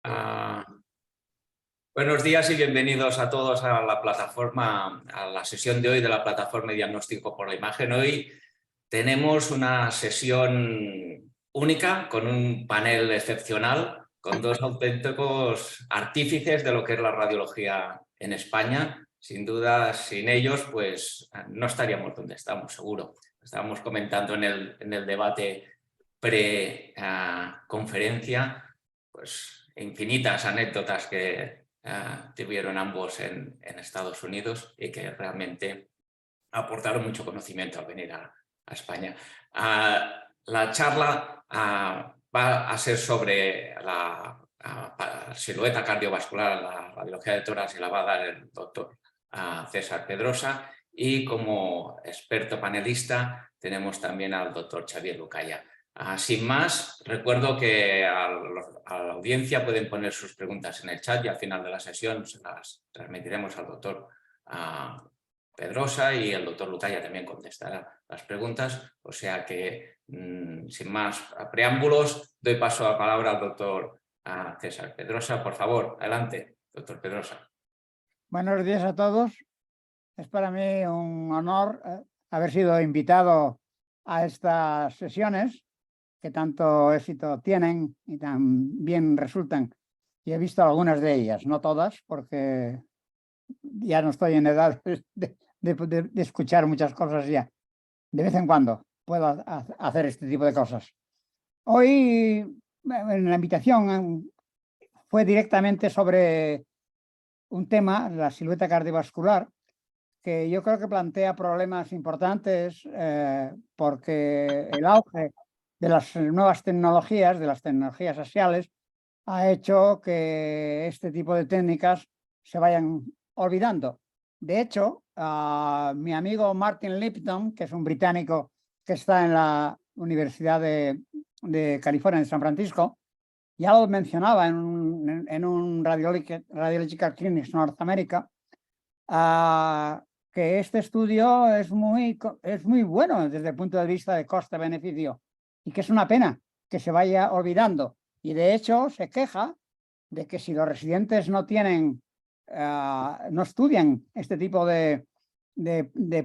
Ah, buenos días y bienvenidos a todos a la plataforma, a la sesión de hoy de la plataforma de diagnóstico por la imagen. Hoy tenemos una sesión única con un panel excepcional, con dos auténticos artífices de lo que es la radiología en España. Sin duda, sin ellos, pues no estaríamos donde estamos, seguro. Estábamos comentando en el debate pre-conferencia, pues infinitas anécdotas que tuvieron ambos en Estados Unidos y que realmente aportaron mucho conocimiento al venir a España. La charla va a ser sobre la silueta cardiovascular, la radiología de tórax, y la va a dar el doctor César Pedrosa, y como experto panelista tenemos también al doctor Xavier Lucaya. Sin más, recuerdo que a la audiencia pueden poner sus preguntas en el chat y al final de la sesión se las transmitiremos al doctor Pedrosa, y el doctor Lucaya también contestará las preguntas. O sea que, sin más preámbulos, doy paso a la palabra al doctor César Pedrosa. Por favor, adelante, doctor Pedrosa. Buenos días a todos. Es para mí un honor haber sido invitado a estas sesiones que tanto éxito tienen y tan bien resultan. Y he visto algunas de ellas, no todas, porque ya no estoy en edad de escuchar muchas cosas ya. De vez en cuando puedo hacer este tipo de cosas. Hoy, en la invitación, fue directamente sobre un tema, la silueta cardiovascular, que yo creo que plantea problemas importantes porque el auge de las nuevas tecnologías, de las tecnologías axiales, ha hecho que este tipo de técnicas se vayan olvidando. De hecho, mi amigo Martin Lipton, que es un británico que está en la Universidad de California, en San Francisco, ya lo mencionaba en un Radiological Clinics North America, que este estudio es muy bueno desde el punto de vista de coste-beneficio y que es una pena que se vaya olvidando. Y de hecho se queja de que si los residentes no tienen, no estudian este tipo de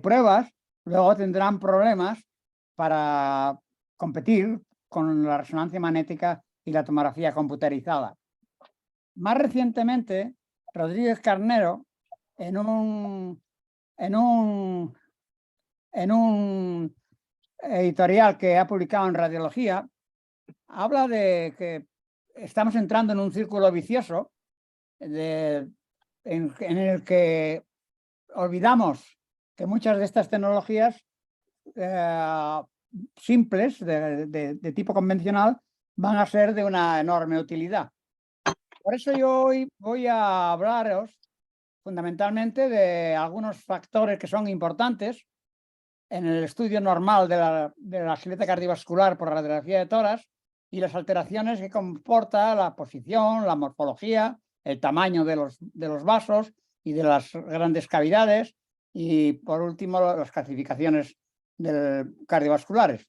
pruebas, luego tendrán problemas para competir con la resonancia magnética y la tomografía computerizada. Más recientemente, Rodríguez Carnero, en un editorial que ha publicado en Radiología, habla de que estamos entrando en un círculo vicioso en el que olvidamos que muchas de estas tecnologías simples, de tipo convencional, van a ser de una enorme utilidad. Por eso yo hoy voy a hablaros fundamentalmente de algunos factores que son importantes en el estudio normal de la silueta cardiovascular por radiografía de tórax y las alteraciones que comporta la posición, la morfología, el tamaño de los vasos y de las grandes cavidades, y por último las clasificaciones cardiovasculares.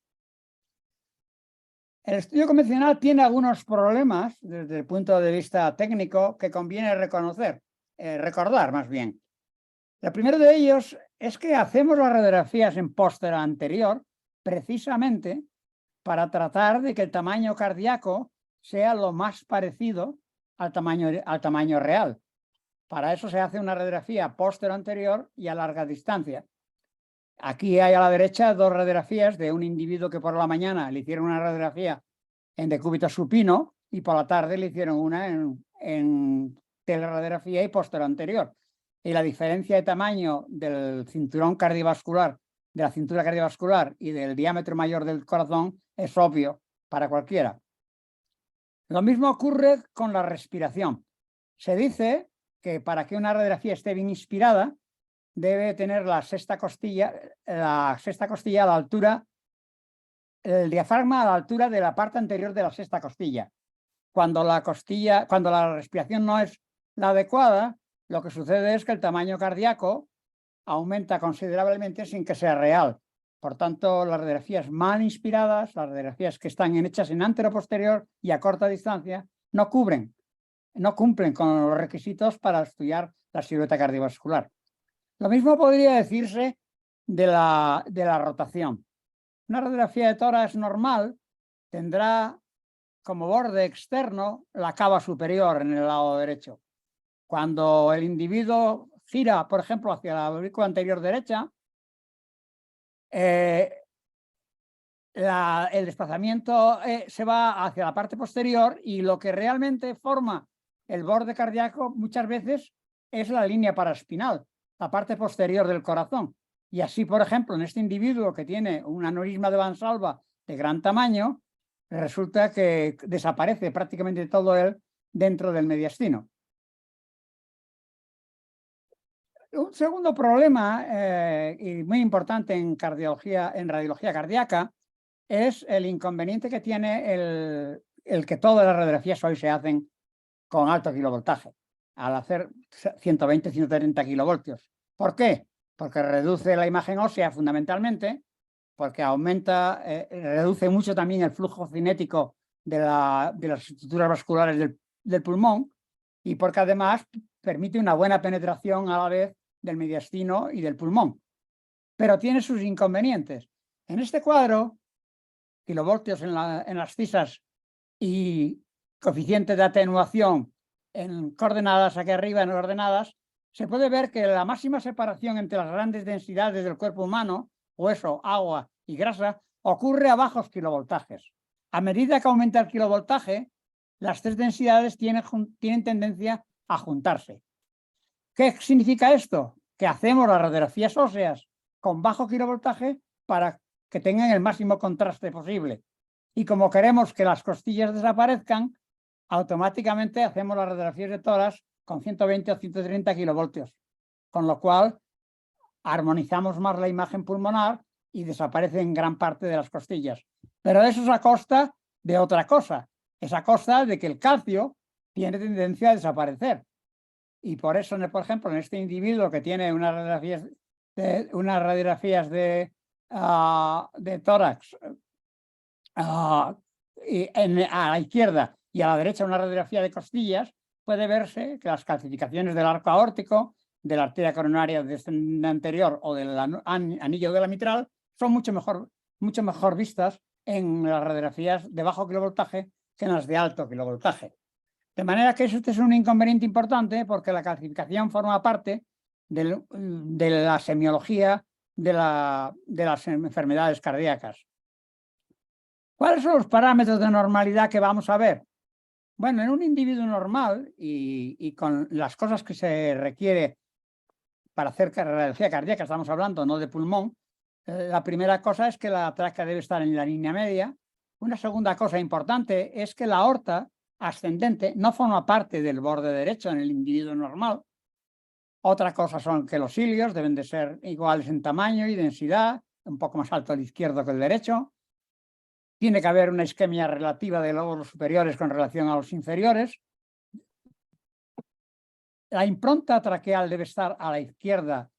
El estudio convencional tiene algunos problemas desde el punto de vista técnico que conviene recordar más bien. El primero de ellos es que hacemos las radiografías en póster anterior precisamente para tratar de que el tamaño cardíaco sea lo más parecido al tamaño real. Para eso se hace una radiografía póster anterior y a larga distancia. Aquí hay a la derecha dos radiografías de un individuo que por la mañana le hicieron una radiografía en decúbito supino y por la tarde le hicieron una en teleradiografía y póster anterior. Y la diferencia de tamaño del cinturón cardiovascular, de la cintura cardiovascular y del diámetro mayor del corazón es obvio para cualquiera. Lo mismo ocurre con la respiración. Se dice que para que una radiografía esté bien inspirada, debe tener la sexta costilla a la altura, el diafragma a la altura de la parte anterior de la sexta costilla. Cuando la respiración no es la adecuada, lo que sucede es que el tamaño cardíaco aumenta considerablemente sin que sea real. Por tanto, las radiografías mal inspiradas, las radiografías que están hechas en antero-posterior y a corta distancia, no cubren no cumplen con los requisitos para estudiar la silueta cardiovascular. Lo mismo podría decirse de la rotación. Una radiografía de tórax normal tendrá como borde externo la cava superior en el lado derecho. Cuando el individuo gira, por ejemplo, hacia la aurícula anterior derecha, el desplazamiento se va hacia la parte posterior y lo que realmente forma el borde cardíaco muchas veces es la línea paraespinal, la parte posterior del corazón. Y así, por ejemplo, en este individuo que tiene un aneurisma de Valsalva de gran tamaño, resulta que desaparece prácticamente todo él dentro del mediastino. Un segundo problema y muy importante en radiología cardíaca es el inconveniente que tiene el que todas las radiografías hoy se hacen con alto kilovoltaje, al hacer 120, 130 kilovoltios. ¿Por qué? Porque reduce la imagen ósea fundamentalmente, porque reduce mucho también el flujo cinético de las estructuras vasculares del pulmón y porque además permite una buena penetración a la vez del mediastino y del pulmón. Pero tiene sus inconvenientes. En este cuadro, kilovoltios en las cisas y coeficiente de atenuación en coordenadas aquí arriba, en ordenadas, se puede ver que la máxima separación entre las grandes densidades del cuerpo humano, hueso, agua y grasa, ocurre a bajos kilovoltajes. A medida que aumenta el kilovoltaje, las tres densidades tienen tendencia a juntarse. ¿Qué significa esto? Que hacemos las radiografías óseas con bajo kilovoltaje para que tengan el máximo contraste posible. Y como queremos que las costillas desaparezcan, automáticamente hacemos las radiografías de tórax con 120 o 130 kilovoltios, con lo cual armonizamos más la imagen pulmonar y desaparecen gran parte de las costillas. Pero eso es a costa de otra cosa, es a costa de que el calcio tiene tendencia a desaparecer. Y por eso, por ejemplo, en este individuo que tiene unas radiografías de tórax a la izquierda y a la derecha una radiografía de costillas, puede verse que las calcificaciones del arco aórtico, de la arteria coronaria descendente anterior o del anillo de la mitral son mucho mejor vistas en las radiografías de bajo kilovoltaje que en las de alto kilovoltaje. De manera que este es un inconveniente importante porque la calcificación forma parte de la semiología de las enfermedades cardíacas. ¿Cuáles son los parámetros de normalidad que vamos a ver? Bueno, en un individuo normal y con las cosas que se requiere para hacer radiología cardíaca, estamos hablando no de pulmón, la primera cosa es que la tráquea debe estar en la línea media. Una segunda cosa importante es que la aorta ascendente no forma parte del borde derecho en el individuo normal. Otra cosa son que los cilios deben de ser iguales en tamaño y densidad, un poco más alto el izquierdo que el derecho. Tiene que haber una isquemia relativa de lóbulos superiores con relación a los inferiores. La impronta traqueal debe estar a la izquierda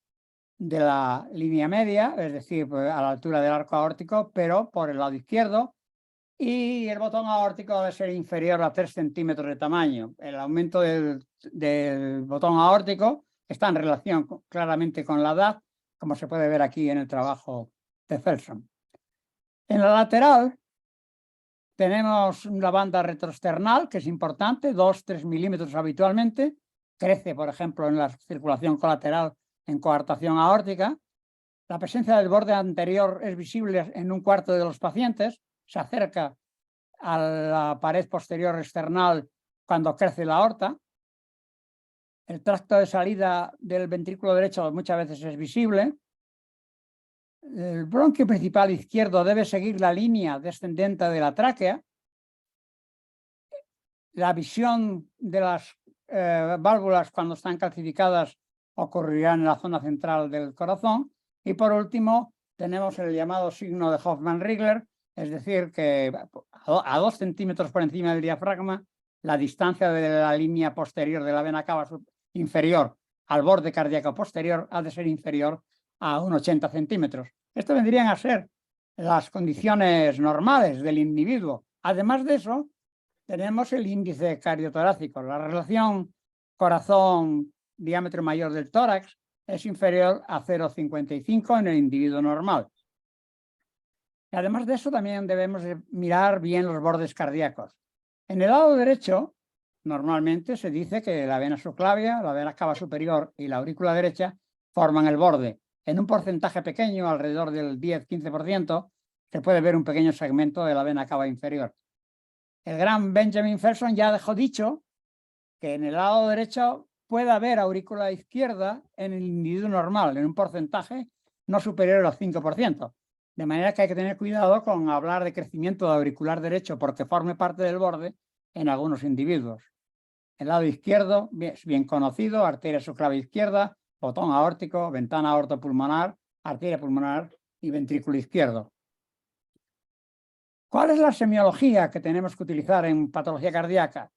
de la línea media, es decir, a la altura del arco aórtico, pero por el lado izquierdo. Y el botón aórtico debe ser inferior a 3 centímetros de tamaño. El aumento del botón aórtico está en relación claramente con la edad, como se puede ver aquí en el trabajo de Felson. En la lateral tenemos una banda retroesternal, que es importante, 2-3 milímetros habitualmente. Crece, por ejemplo, en la circulación colateral en coartación aórtica. La presencia del borde anterior es visible en un cuarto de los pacientes. Se acerca a la pared posterior external cuando crece la aorta. El tracto de salida del ventrículo derecho muchas veces es visible. El bronquio principal izquierdo debe seguir la línea descendente de la tráquea. La visión de las válvulas cuando están calcificadas ocurrirá en la zona central del corazón. Y por último, tenemos el llamado signo de Hoffmann-Rigler, es decir, que a 2 centímetros por encima del diafragma, la distancia de la línea posterior de la vena cava inferior al borde cardíaco posterior ha de ser inferior a un 80 centímetros. Esto vendrían a ser las condiciones normales del individuo. Además de eso, tenemos el índice cardiotorácico. La relación corazón-diámetro mayor del tórax es inferior a 0,55 en el individuo normal. Y además de eso, también debemos mirar bien los bordes cardíacos. En el lado derecho, normalmente se dice que la vena subclavia, la vena cava superior y la aurícula derecha forman el borde. En un porcentaje pequeño, alrededor del 10-15%, se puede ver un pequeño segmento de la vena cava inferior. El gran Benjamin Felson ya dejó dicho que en el lado derecho puede haber aurícula izquierda en el individuo normal, en un porcentaje no superior al 5%. De manera que hay que tener cuidado con hablar de crecimiento de auricular derecho porque forme parte del borde en algunos individuos. El lado izquierdo es bien conocido: arteria subclavia izquierda, botón aórtico, ventana aortopulmonar, arteria pulmonar y ventrículo izquierdo. ¿Cuál es la semiología que tenemos que utilizar en patología cardíaca?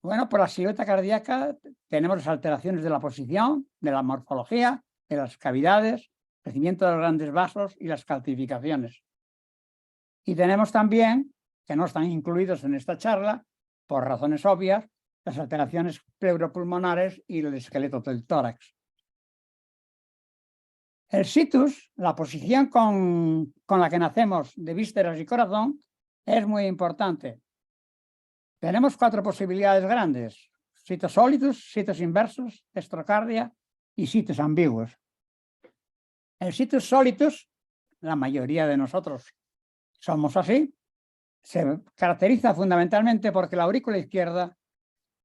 Bueno, por la silueta cardíaca tenemos las alteraciones de la posición, de la morfología, de las cavidades, crecimiento de los grandes vasos y las calcificaciones. Y tenemos también, que no están incluidos en esta charla, por razones obvias, las alteraciones pleuropulmonares y el esqueleto del tórax. El situs, la posición con la que nacemos de vísceras y corazón, es muy importante. Tenemos 4 posibilidades grandes: situs solitus, situs inversus, estrocardia y situs ambiguos. El situs solitus, la mayoría de nosotros somos así, se caracteriza fundamentalmente porque la aurícula izquierda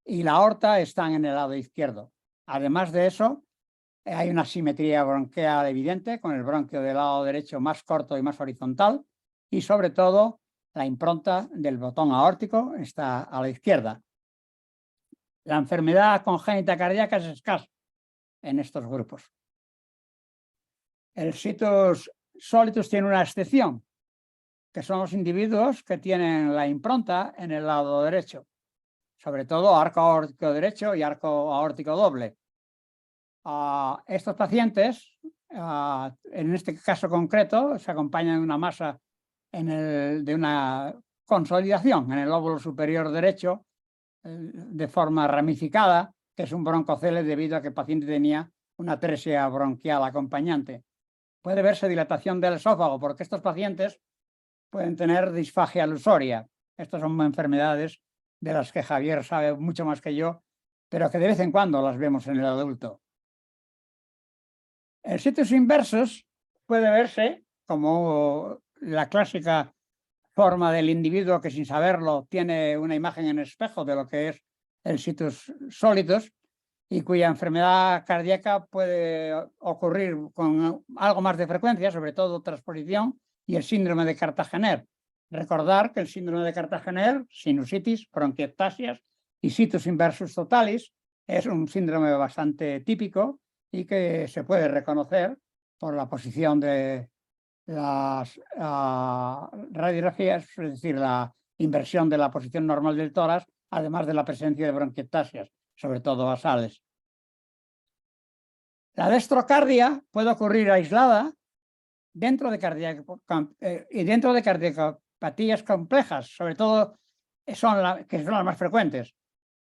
y la aorta están en el lado izquierdo. Además de eso, hay una simetría bronquial evidente, con el bronquio del lado derecho más corto y más horizontal, y sobre todo la impronta del botón aórtico está a la izquierda. La enfermedad congénita cardíaca es escasa en estos grupos. El situs solitus tiene una excepción, que son los individuos que tienen la impronta en el lado derecho, sobre todo arco aórtico derecho y arco aórtico doble. Estos pacientes, en este caso concreto, se acompañan de una masa de una consolidación en el lóbulo superior derecho de forma ramificada, que es un broncocele debido a que el paciente tenía una atresia bronquial acompañante. Puede verse dilatación del esófago porque estos pacientes pueden tener disfagia alusoria. Estas son enfermedades de las que Javier sabe mucho más que yo, pero que de vez en cuando las vemos en el adulto. El situs inversus puede verse como la clásica forma del individuo que, sin saberlo, tiene una imagen en espejo de lo que es el situs solitus y cuya enfermedad cardíaca puede ocurrir con algo más de frecuencia, sobre todo transposición y el síndrome de Cartagener. Recordar que el síndrome de Cartagener, sinusitis, bronquiectasias y situs inversus totalis, es un síndrome bastante típico y que se puede reconocer por la posición de las radiografías, es decir, la inversión de la posición normal del tórax, además de la presencia de bronquiectasias, sobre todo basales. La destrocardia puede ocurrir aislada dentro de cardiopatías complejas, sobre todo que son las más frecuentes.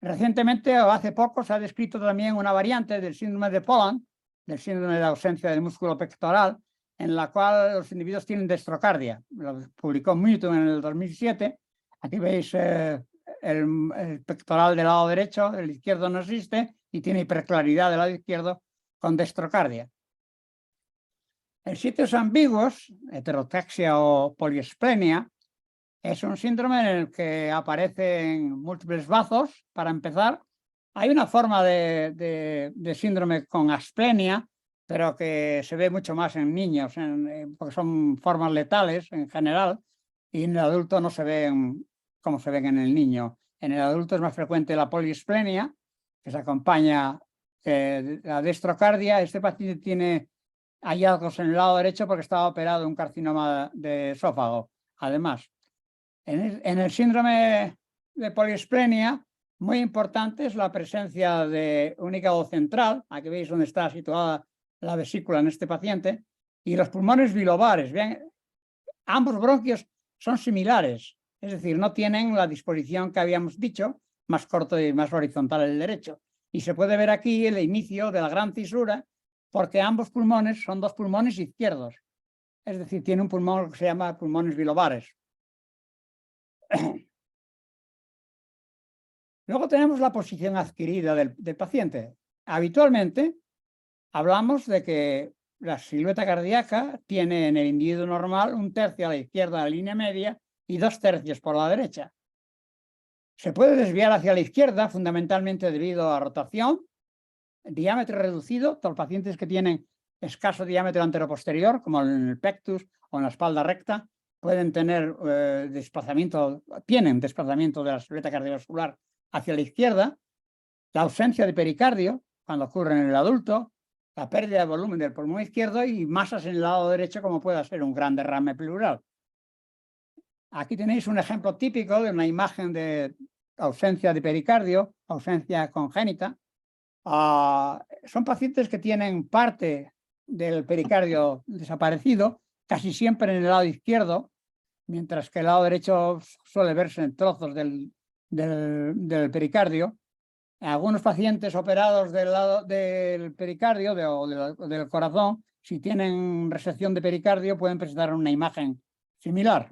Recientemente, o hace poco, se ha descrito también una variante del síndrome de Poland, del síndrome de ausencia del músculo pectoral, en la cual los individuos tienen destrocardia. Lo publicó Newton en el 2007. Aquí veis el pectoral del lado derecho, el izquierdo no existe y tiene hiperclaridad del lado izquierdo con destrocardia. El situs ambiguos, heterotaxia o poliesplenia, es un síndrome en el que aparecen múltiples bazos. Para empezar, hay una forma de síndrome con asplenia, pero que se ve mucho más en niños, porque son formas letales en general, y en el adulto no se ven como se ven en el niño. En el adulto es más frecuente la poliesplenia, que se acompaña de la destrocardia. Este paciente tiene hallazgos en el lado derecho porque estaba operado de un carcinoma de esófago. Además, en el síndrome de poliesplenia, muy importante es la presencia de un hígado central. Aquí veis dónde está situada la vesícula en este paciente, y los pulmones bilobares. Vean, ambos bronquios son similares, Es decir, no tienen la disposición que habíamos dicho, más corto y más horizontal el derecho. Y se puede ver aquí el inicio de la gran fisura, porque ambos pulmones son dos pulmones izquierdos. Es decir, tiene un pulmón que se llama pulmones bilobares. Luego tenemos la posición adquirida del paciente. Habitualmente hablamos de que la silueta cardíaca tiene en el individuo normal 1/3 a la izquierda de la línea media y 2/3 por la derecha. Se puede desviar hacia la izquierda fundamentalmente debido a rotación, diámetro reducido. Todos los pacientes que tienen escaso diámetro anteroposterior, como en el pectus o en la espalda recta, pueden tener tienen desplazamiento de la silueta cardiovascular hacia la izquierda. La ausencia de pericardio, cuando ocurre en el adulto, la pérdida de volumen del pulmón izquierdo y masas en el lado derecho, como pueda ser un gran derrame pleural. Aquí tenéis un ejemplo típico de una imagen de ausencia de pericardio, ausencia congénita. Son pacientes que tienen parte del pericardio desaparecido, casi siempre en el lado izquierdo, mientras que el lado derecho suele verse en trozos del pericardio. Algunos pacientes operados del lado del pericardio o del corazón, si tienen resección de pericardio, pueden presentar una imagen similar.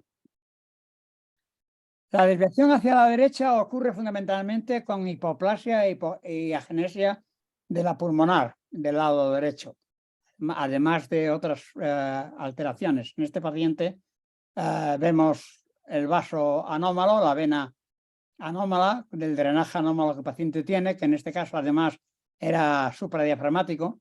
La desviación hacia la derecha ocurre fundamentalmente con hipoplasia y agenesia de la pulmonar del lado derecho, además de otras alteraciones. En este paciente vemos el vaso anómalo, la vena anómala, del drenaje anómalo que el paciente tiene, que en este caso además era supradiafragmático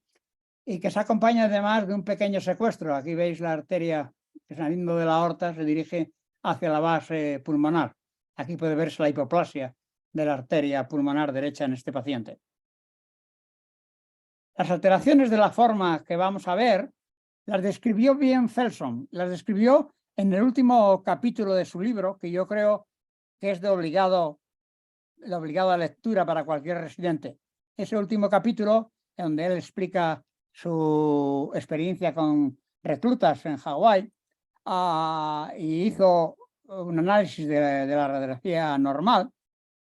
y que se acompaña además de un pequeño secuestro. Aquí veis la arteria que saliendo de la aorta se dirige hacia la base pulmonar. Aquí puede verse la hipoplasia de la arteria pulmonar derecha en este paciente. Las alteraciones de la forma que vamos a ver las describió bien Felson, las describió en el último capítulo de su libro, que yo creo que es de obligada lectura para cualquier residente. Ese último capítulo, donde él explica su experiencia con reclutas en Hawái y hizo un análisis de la radiografía normal,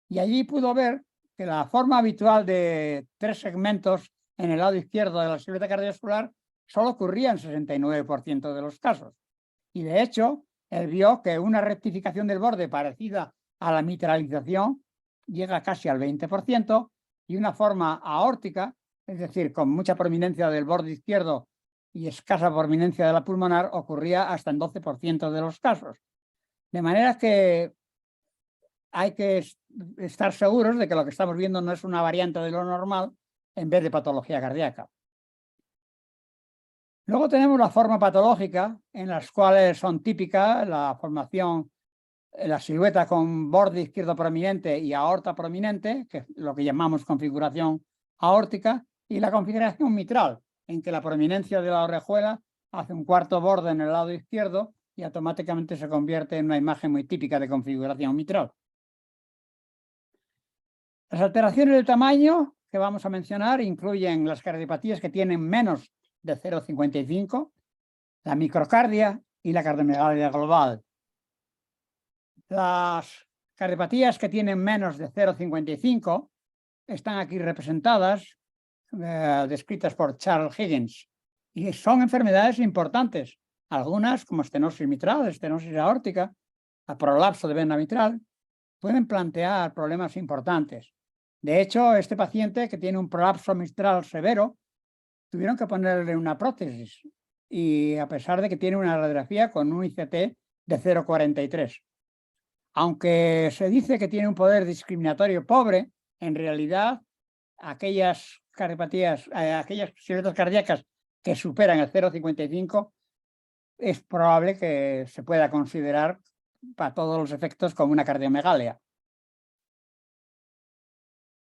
y allí pudo ver que la forma habitual de 3 segmentos en el lado izquierdo de la silueta cardiovascular solo ocurría en 69% de los casos. Y de hecho, él vio que una rectificación del borde parecida a la mitralización llega casi al 20% y una forma aórtica, es decir, con mucha prominencia del borde izquierdo y escasa prominencia de la pulmonar, ocurría hasta en 12% de los casos. De manera que hay que estar seguros de que lo que estamos viendo no es una variante de lo normal en vez de patología cardíaca. Luego tenemos la forma patológica, en las cuales son típicas la formación, la silueta con borde izquierdo prominente y aorta prominente, que es lo que llamamos configuración aórtica, y la configuración mitral, en que la prominencia de la orejuela hace un cuarto borde en el lado izquierdo y automáticamente se convierte en una imagen muy típica de configuración mitral. Las alteraciones del tamaño que vamos a mencionar incluyen las cardiopatías que tienen menos de 0,55, la microcardia y la cardiomegalia global. Las cardiopatías que tienen menos de 0,55 están aquí representadas, descritas por Charles Higgins, y son enfermedades importantes. Algunas, como estenosis mitral, estenosis aórtica, a prolapso de vena mitral, pueden plantear problemas importantes. De hecho, este paciente que tiene un prolapso mitral severo, tuvieron que ponerle una prótesis, y a pesar de que tiene una radiografía con un ICT de 0,43. Aunque se dice que tiene un poder discriminatorio pobre, en realidad aquellas cardiopatías, aquellas siluetas cardíacas que superan el 0,55 es probable que se pueda considerar para todos los efectos como una cardiomegalia.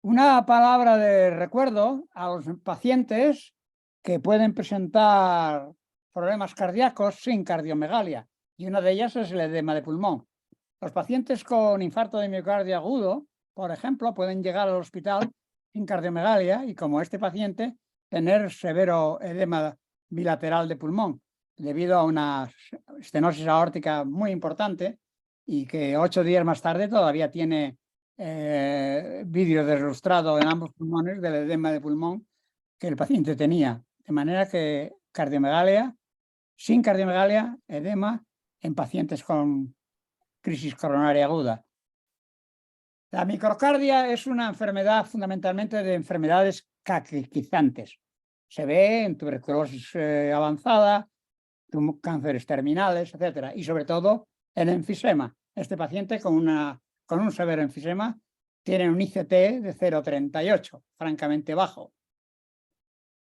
Una palabra de recuerdo a los pacientes que pueden presentar problemas cardíacos sin cardiomegalia, y una de ellas es el edema de pulmón. Los pacientes con infarto de miocardio agudo, por ejemplo, pueden llegar al hospital sin cardiomegalia y, como este paciente, tener severo edema bilateral de pulmón debido a una estenosis aórtica muy importante y que 8 días más tarde todavía tiene vidrio deslustrado en ambos pulmones del edema de pulmón que el paciente tenía. De manera que cardiomegalia, sin cardiomegalia, edema en pacientes con crisis coronaria aguda. La microcardia es una enfermedad fundamentalmente de enfermedades caquizantes. Se ve en tuberculosis avanzada, cánceres terminales, etc. Y sobre todo en enfisema. Este paciente con un severo enfisema tiene un ICT de 0,38, francamente bajo.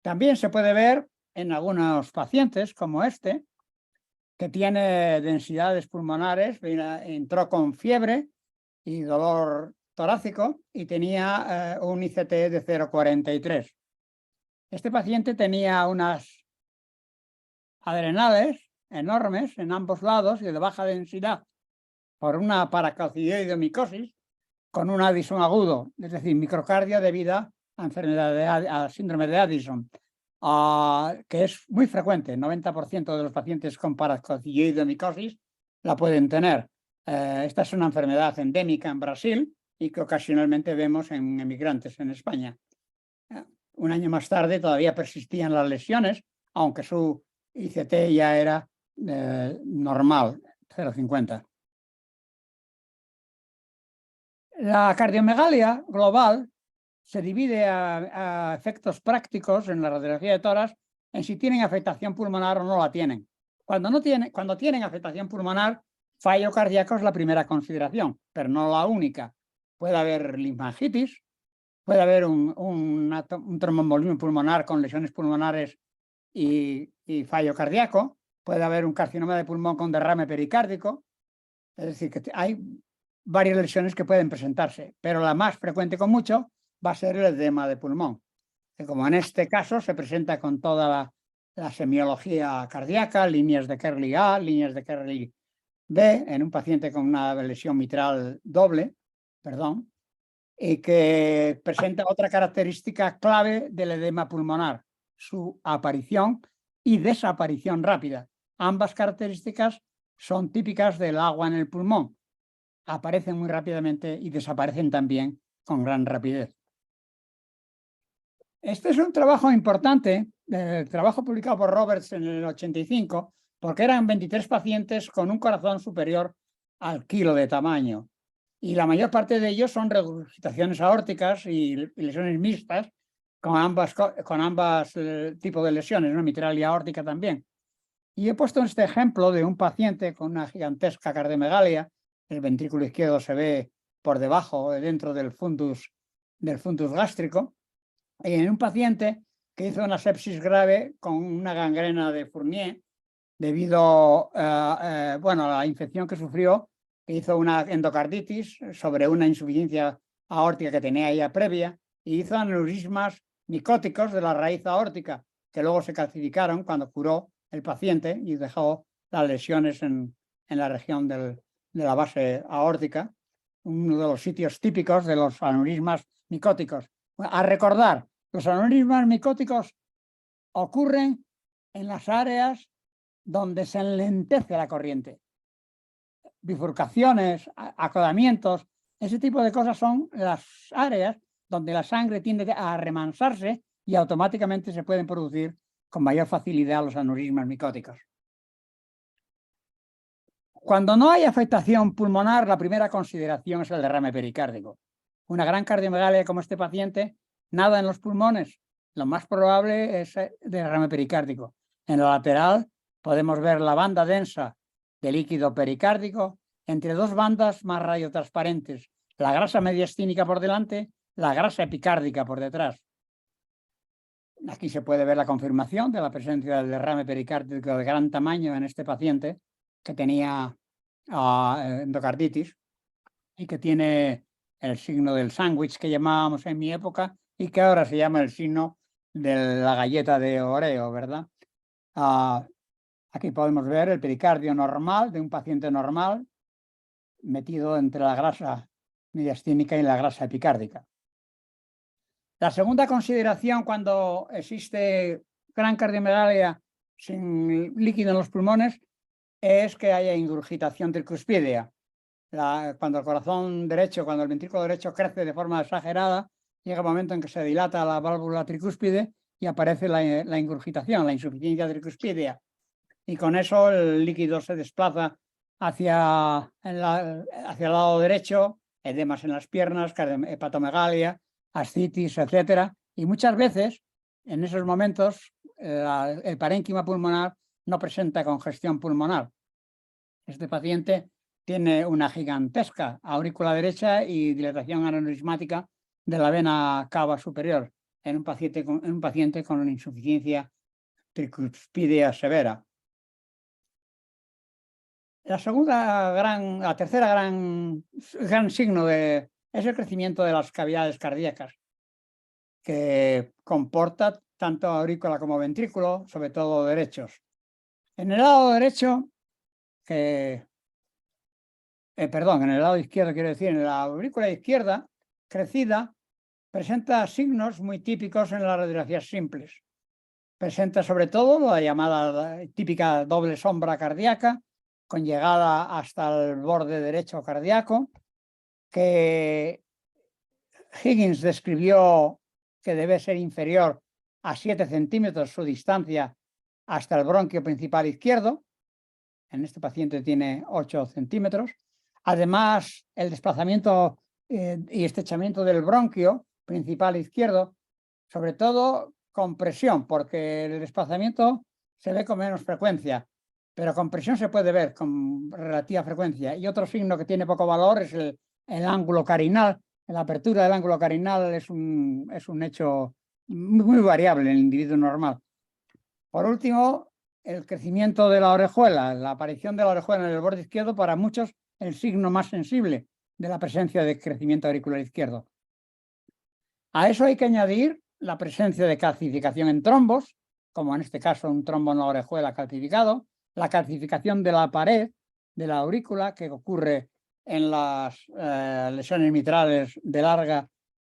También se puede ver en algunos pacientes como este, que tiene densidades pulmonares, entró con fiebre y dolor torácico y tenía un ICT de 0,43. Este paciente tenía unas adrenales enormes en ambos lados y de baja densidad por una paracalcidioidomicosis con un Addison agudo, es decir, microcardia debida a a síndrome de Addison, que es muy frecuente. El 90% de los pacientes con paracalcidioidomicosis la pueden tener. Esta es una enfermedad endémica en Brasil y que ocasionalmente vemos en emigrantes en España. Un año más tarde todavía persistían las lesiones, aunque su ICT ya era normal, 0,50. La cardiomegalia global se divide a efectos prácticos en la radiografía de tórax en si tienen afectación pulmonar o no la tienen. Cuando tienen afectación pulmonar, fallo cardíaco es la primera consideración, pero no la única. Puede haber linfangitis, puede haber un tromboembolismo pulmonar con lesiones pulmonares y fallo cardíaco, puede haber un carcinoma de pulmón con derrame pericárdico, es decir, que hay varias lesiones que pueden presentarse, pero la más frecuente con mucho va a ser el edema de pulmón, que como en este caso se presenta con toda la semiología cardíaca, líneas de Kerley A, líneas de Kerley B, en un paciente con una lesión mitral doble, y que presenta otra característica clave del edema pulmonar, su aparición y desaparición rápida. Ambas características son típicas del agua en el pulmón. Aparecen muy rápidamente y desaparecen también con gran rapidez. Este es un trabajo importante, trabajo publicado por Roberts en el 85, porque eran 23 pacientes con un corazón superior al kilo de tamaño. Y la mayor parte de ellos son regurgitaciones aórticas y lesiones mixtas con ambas tipos de lesiones, ¿no? Mitral y aórtica también. Y he puesto este ejemplo de un paciente con una gigantesca cardiomegalia. El ventrículo izquierdo se ve por debajo, dentro del fundus gástrico, y en un paciente que hizo una sepsis grave con una gangrena de Fournier debido a la infección que sufrió, que hizo una endocarditis sobre una insuficiencia aórtica que tenía ya previa, y hizo aneurismas micóticos de la raíz aórtica, que luego se calcificaron cuando curó el paciente y dejó las lesiones en la región de la base aórtica, uno de los sitios típicos de los aneurismas micóticos. A recordar, los aneurismas micóticos ocurren en las áreas donde se enlentece la corriente. Bifurcaciones, acodamientos, ese tipo de cosas son las áreas donde la sangre tiende a remansarse y automáticamente se pueden producir con mayor facilidad los aneurismas micóticos. Cuando no hay afectación pulmonar, la primera consideración es el derrame pericárdico. Una gran cardiomegalia como este paciente, nada en los pulmones. Lo más probable es derrame pericárdico. En la lateral podemos ver la banda densa de líquido pericárdico entre dos bandas más radiotransparentes, la grasa mediastínica por delante, la grasa epicárdica por detrás. Aquí se puede ver la confirmación de la presencia del derrame pericárdico de gran tamaño en este paciente que tenía endocarditis y que tiene el signo del sándwich que llamábamos en mi época y que ahora se llama el signo de la galleta de Oreo, ¿verdad? Aquí podemos ver el pericardio normal de un paciente normal metido entre la grasa mediastínica y la grasa epicárdica. La segunda consideración cuando existe gran cardiomegalia sin líquido en los pulmones es que haya ingurgitación tricuspidea. cuando el corazón derecho, cuando el ventrículo derecho crece de forma exagerada, llega un momento en que se dilata la válvula tricúspide y aparece la ingurgitación, la insuficiencia tricuspidea. Y con eso el líquido se desplaza hacia el lado derecho, edemas en las piernas, hepatomegalia, ascitis, etcétera. Y muchas veces, en esos momentos, el parénquima pulmonar no presenta congestión pulmonar. Este paciente tiene una gigantesca aurícula derecha y dilatación aneurismática de la vena cava superior en un paciente con una insuficiencia tricuspidea severa. La tercera gran signo es el crecimiento de las cavidades cardíacas, que comporta tanto aurícula como ventrículo, sobre todo derechos. En el lado derecho, en el lado izquierdo, quiero decir, en la aurícula izquierda crecida, presenta signos muy típicos en las radiografías simples. Presenta sobre todo la llamada típica doble sombra cardíaca, con llegada hasta el borde derecho cardíaco, que Higgins describió que debe ser inferior a 7 centímetros su distancia hasta el bronquio principal izquierdo. En este paciente tiene 8 centímetros. Además, el desplazamiento y estrechamiento del bronquio principal izquierdo, sobre todo con presión, porque el desplazamiento se ve con menos frecuencia, pero con presión se puede ver con relativa frecuencia. Y otro signo que tiene poco valor es el ángulo carinal. La apertura del ángulo carinal es un hecho muy variable en el individuo normal. Por último, el crecimiento de la orejuela, la aparición de la orejuela en el borde izquierdo, para muchos el signo más sensible de la presencia de crecimiento auricular izquierdo. A eso hay que añadir la presencia de calcificación en trombos, como en este caso un trombo en la orejuela calcificado, la calcificación de la pared de la aurícula que ocurre en las lesiones mitrales de larga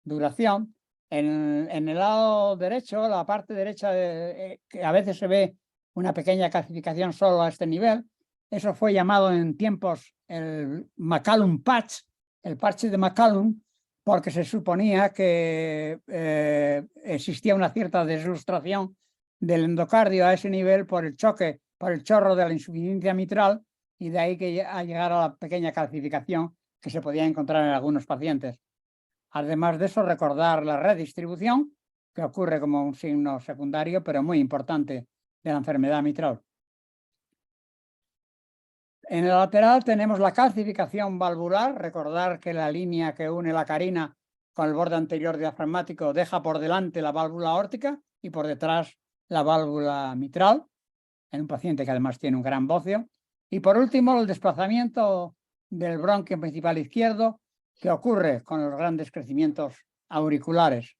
duración. En el lado derecho, la parte derecha, que a veces se ve una pequeña calcificación solo a este nivel, eso fue llamado en tiempos el McCallum Patch, el parche de McCallum, porque se suponía que existía una cierta deslustración del endocardio a ese nivel por el choque, por el chorro de la insuficiencia mitral, y de ahí que a llegar a la pequeña calcificación que se podía encontrar en algunos pacientes. Además de eso, recordar la redistribución, que ocurre como un signo secundario, pero muy importante, de la enfermedad mitral. En el lateral tenemos la calcificación valvular. Recordar que la línea que une la carina con el borde anterior diafragmático deja por delante la válvula aórtica y por detrás la válvula mitral, en un paciente que además tiene un gran bocio. Y por último, el desplazamiento del bronquio principal izquierdo, que ocurre con los grandes crecimientos auriculares.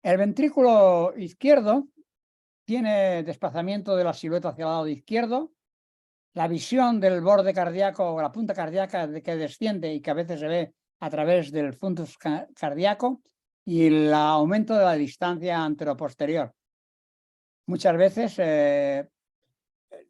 El ventrículo izquierdo tiene desplazamiento de la silueta hacia el lado izquierdo, la visión del borde cardíaco o la punta cardíaca que desciende y que a veces se ve a través del fundus cardíaco, y el aumento de la distancia anteroposterior. Muchas veces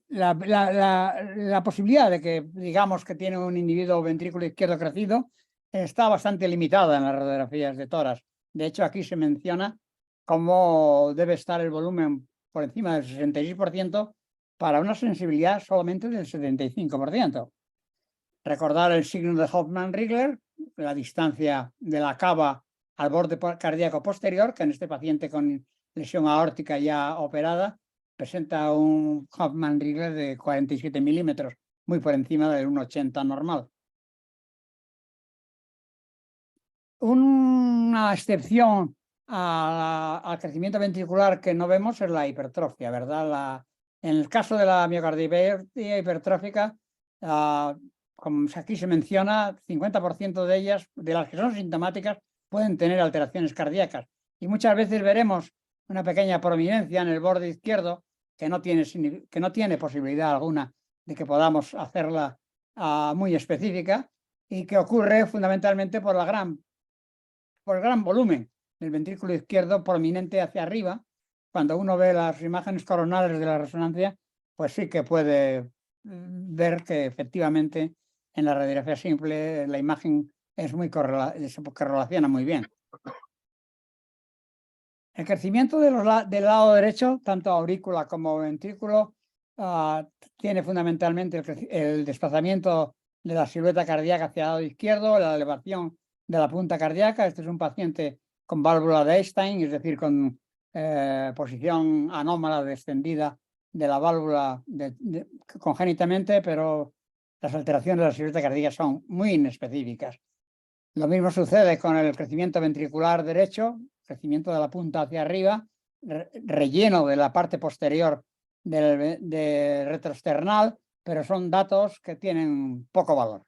la posibilidad de que digamos que tiene un individuo ventrículo izquierdo crecido está bastante limitada en las radiografías de tórax. De hecho, aquí se menciona cómo debe estar el volumen por encima del 66% para una sensibilidad solamente del 75%. Recordar el signo de Hoffmann-Rigler, la distancia de la cava al borde cardíaco posterior, que en este paciente con lesión aórtica ya operada presenta un Hoffmann-Rigler de 47 milímetros, muy por encima del 1,80 normal. Una excepción al crecimiento ventricular que no vemos es la hipertrofia, ¿verdad? En el caso de la miocardiopatía hipertrófica, como aquí se menciona, 50% de ellas, de las que son sintomáticas, pueden tener alteraciones cardíacas. Y muchas veces veremos una pequeña prominencia en el borde izquierdo que no tiene posibilidad alguna de que podamos hacerla muy específica, y que ocurre fundamentalmente por el gran volumen del ventrículo izquierdo prominente hacia arriba. Cuando uno ve las imágenes coronales de la resonancia, pues sí que puede ver que efectivamente en la radiografía simple la imagen es muy se correlaciona muy bien. El crecimiento del lado derecho, tanto aurícula como ventrículo, tiene fundamentalmente el desplazamiento de la silueta cardíaca hacia el lado izquierdo, la elevación de la punta cardíaca. Este es un paciente con válvula de Einstein, es decir, con posición anómala descendida de la válvula congénitamente, pero las alteraciones de la silueta cardíaca son muy inespecíficas. Lo mismo sucede con el crecimiento ventricular derecho, crecimiento de la punta hacia arriba, relleno de la parte posterior del retroesternal, pero son datos que tienen poco valor.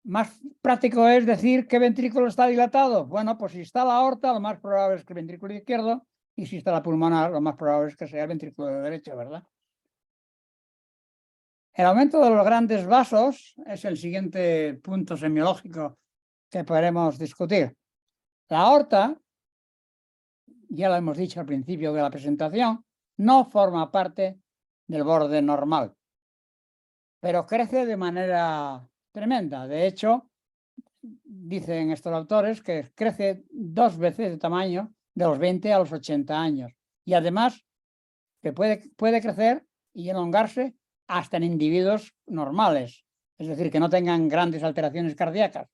Más práctico es decir qué ventrículo está dilatado. Bueno, pues si está la aorta, lo más probable es que el ventrículo izquierdo, y si está la pulmonar, lo más probable es que sea el ventrículo derecho, ¿verdad? El aumento de los grandes vasos es el siguiente punto semiológico que podremos discutir. La aorta, ya lo hemos dicho al principio de la presentación, no forma parte del borde normal, pero crece de manera tremenda. De hecho, dicen estos autores que crece 2 veces de tamaño de los 20 a los 80 años. Y además que puede crecer y elongarse hasta en individuos normales, es decir, que no tengan grandes alteraciones cardíacas.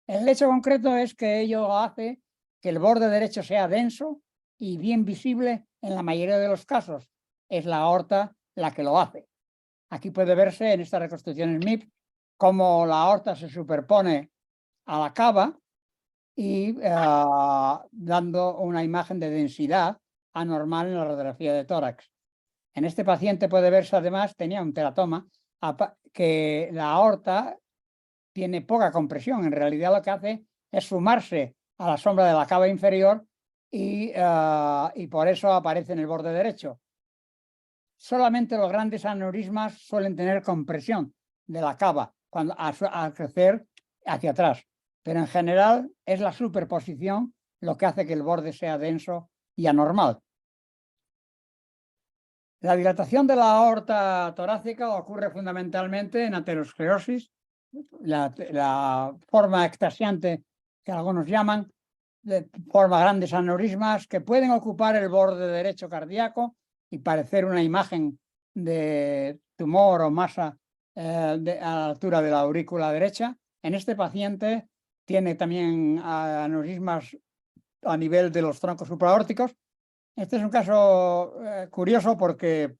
El hecho concreto es que ello hace que el borde derecho sea denso y bien visible en la mayoría de los casos. Es la aorta la que lo hace. Aquí puede verse en esta reconstrucción SMIP cómo la aorta se superpone a la cava y dando una imagen de densidad anormal en la radiografía de tórax. En este paciente puede verse además, tenía un teratoma, que la aorta tiene poca compresión. En realidad lo que hace es sumarse a la sombra de la cava inferior y por eso aparece en el borde derecho. Solamente los grandes aneurismas suelen tener compresión de la cava al crecer hacia atrás, pero en general es la superposición lo que hace que el borde sea denso y anormal. La dilatación de la aorta torácica ocurre fundamentalmente en aterosclerosis, la forma extasiante que algunos llaman, forma grandes aneurismas que pueden ocupar el borde derecho cardíaco y parecer una imagen de tumor o masa a la altura de la aurícula derecha. En este paciente tiene también aneurismas a nivel de los troncos supraórticos. Este es un caso curioso porque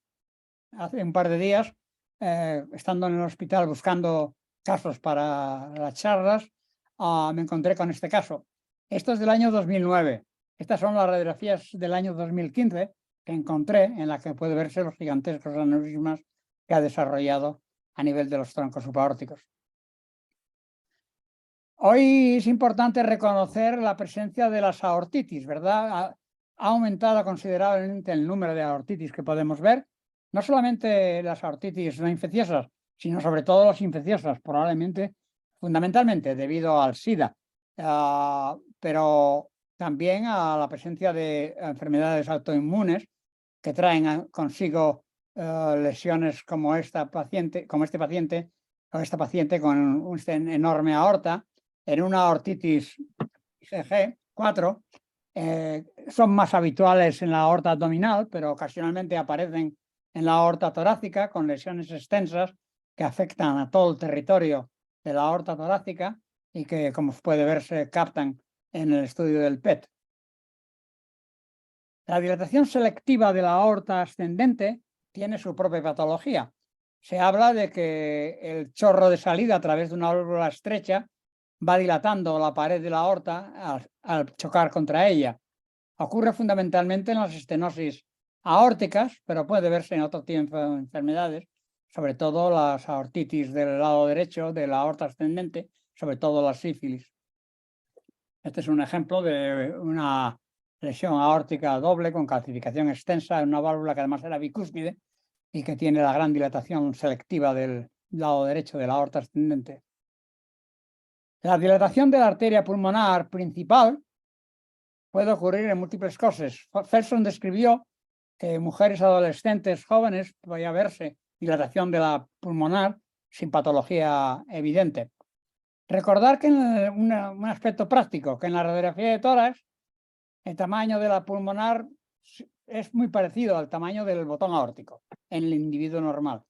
hace un par de días, estando en el hospital buscando casos para las charlas, me encontré con este caso. Esto es del año 2009. Estas son las radiografías del año 2015 que encontré, en la que puede verse los gigantescos aneurismas que ha desarrollado a nivel de los troncos supraórticos. Hoy es importante reconocer la presencia de las aortitis, ¿verdad? Ha aumentado considerablemente el número de aortitis que podemos ver. No solamente las aortitis no infecciosas, sino sobre todo las infecciosas, probablemente, fundamentalmente debido al SIDA, pero también a la presencia de enfermedades autoinmunes que traen consigo lesiones como este paciente o esta paciente con un enorme aorta, en una aortitis IgG4, son más habituales en la aorta abdominal, pero ocasionalmente aparecen en la aorta torácica con lesiones extensas que afectan a todo el territorio de la aorta torácica y que, como puede ver, se captan en el estudio del PET. La dilatación selectiva de la aorta ascendente tiene su propia patología. Se habla de que el chorro de salida a través de una válvula estrecha va dilatando la pared de la aorta al chocar contra ella. Ocurre fundamentalmente en las estenosis aórticas, pero puede verse en otro tipo de enfermedades, sobre todo las aortitis del lado derecho de la aorta ascendente, sobre todo la sífilis. Este es un ejemplo de una lesión aórtica doble con calcificación extensa en una válvula que además era bicúspide y que tiene la gran dilatación selectiva del lado derecho de la aorta ascendente. La dilatación de la arteria pulmonar principal puede ocurrir en múltiples cosas. Felson describió que mujeres adolescentes jóvenes vaya a verse dilatación de la pulmonar sin patología evidente. Recordar que un aspecto práctico, que en la radiografía de tórax el tamaño de la pulmonar es muy parecido al tamaño del botón aórtico en el individuo normal.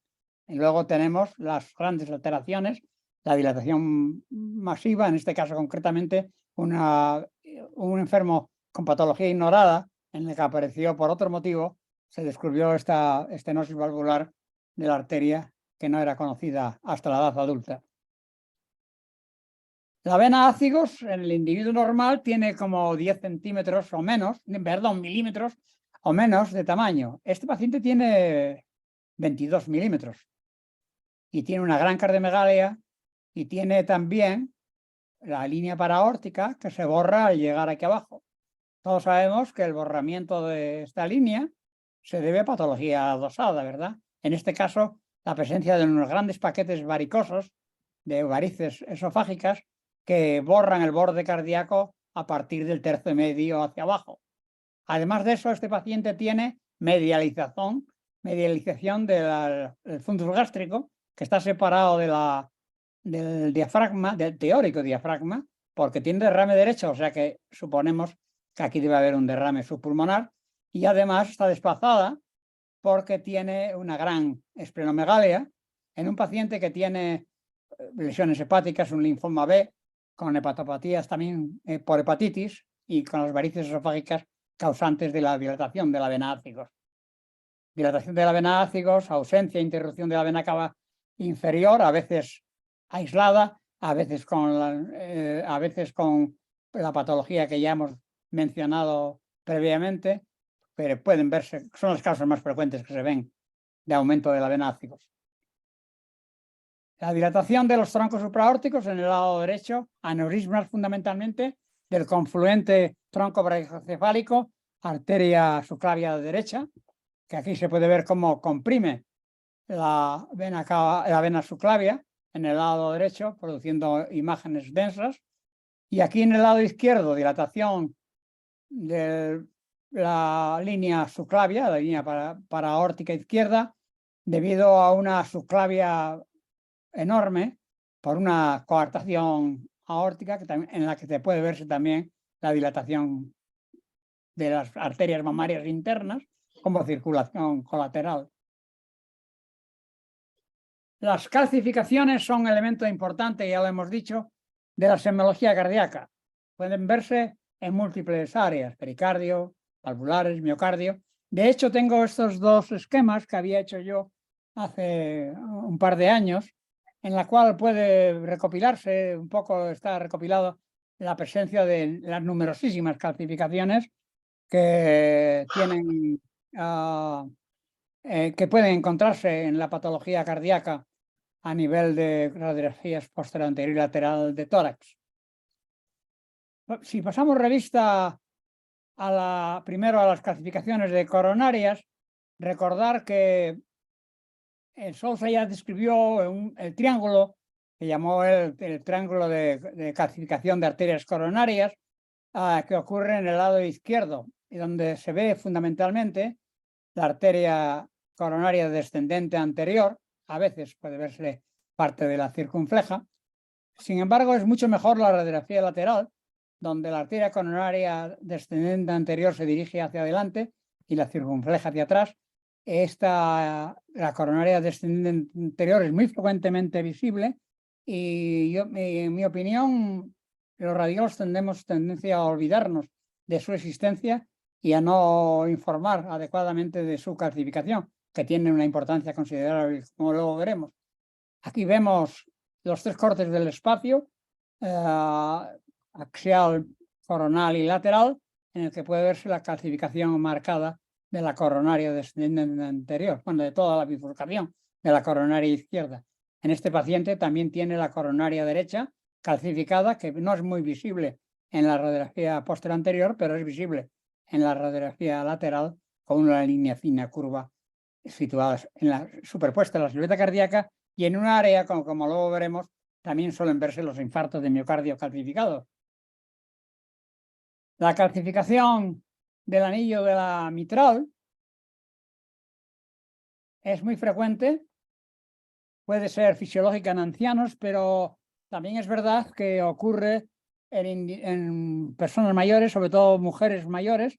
Y luego tenemos las grandes alteraciones, la dilatación masiva, en este caso concretamente un enfermo con patología ignorada, en el que apareció por otro motivo, se descubrió esta estenosis valvular de la arteria que no era conocida hasta la edad adulta. La vena ácigos en el individuo normal tiene como 10 centímetros o menos, perdón, milímetros o menos de tamaño. Este paciente tiene 22 milímetros y tiene una gran cardiomegalia y tiene también la línea paraórtica que se borra al llegar aquí abajo. Todos sabemos que el borramiento de esta línea se debe a patología adosada, ¿verdad? En este caso, la presencia de unos grandes paquetes varicosos de varices esofágicas que borran el borde cardíaco a partir del tercio medio hacia abajo. Además de eso, este paciente tiene medialización del fundus gástrico, que está separado del diafragma, del teórico diafragma, porque tiene derrame derecho, o sea que suponemos que aquí debe haber un derrame subpulmonar, y además está desplazada porque tiene una gran esplenomegalia en un paciente que tiene lesiones hepáticas, un linfoma B, con hepatopatías también por hepatitis y con las varices esofágicas causantes de la dilatación de la vena ácigos. Dilatación de la vena ácigos, ausencia e interrupción de la vena cava inferior, a veces aislada, a veces con la patología que ya hemos mencionado previamente, pero pueden verse, son los casos más frecuentes que se ven de aumento de la vena ácigos. La dilatación de los troncos supraórticos en el lado derecho, aneurismas fundamentalmente del confluente tronco brachiocefálico, arteria subclavia derecha, que aquí se puede ver cómo comprime la vena subclavia en el lado derecho, produciendo imágenes densas. Y aquí en el lado izquierdo, dilatación de la línea subclavia, la línea paraórtica izquierda, debido a una subclavia enorme por una coartación aórtica en la que se puede verse también la dilatación de las arterias mamarias internas como circulación colateral. Las calcificaciones son un elemento importante, ya lo hemos dicho, de la semiología cardíaca. Pueden verse en múltiples áreas, pericardio, valvulares, miocardio. De hecho, tengo estos dos esquemas que había hecho yo hace un par de años, en la cual puede recopilarse, un poco está recopilado la presencia de las numerosísimas calcificaciones que tienen, que pueden encontrarse en la patología cardíaca a nivel de radiografías posterior, anterior y lateral de tórax. Si pasamos revista primero a las clasificaciones de coronarias, recordar que Sousa ya describió el triángulo que llamó el triángulo de calcificación de arterias coronarias que ocurre en el lado izquierdo y donde se ve fundamentalmente la arteria coronaria descendente anterior, a veces puede verse parte de la circunfleja. Sin embargo, es mucho mejor la radiografía lateral, donde la arteria coronaria descendente anterior se dirige hacia adelante y la circunfleja hacia atrás. La coronaria descendente anterior es muy frecuentemente visible y en mi opinión, los radiólogos tenemos tendencia a olvidarnos de su existencia y a no informar adecuadamente de su calcificación, que tiene una importancia considerable, como luego veremos. Aquí vemos los tres cortes del espacio, axial, coronal y lateral, en el que puede verse la calcificación marcada de la coronaria descendente anterior, bueno, de toda la bifurcación de la coronaria izquierda. En este paciente también tiene la coronaria derecha calcificada, que no es muy visible en la radiografía posterior anterior, pero es visible en la radiografía lateral con una línea fina curva situada superpuesta en la silueta cardíaca y en un área, como luego veremos, también suelen verse los infartos de miocardio calcificados. La calcificación del anillo de la mitral es muy frecuente, puede ser fisiológica en ancianos, pero también es verdad que ocurre en personas mayores, sobre todo mujeres mayores,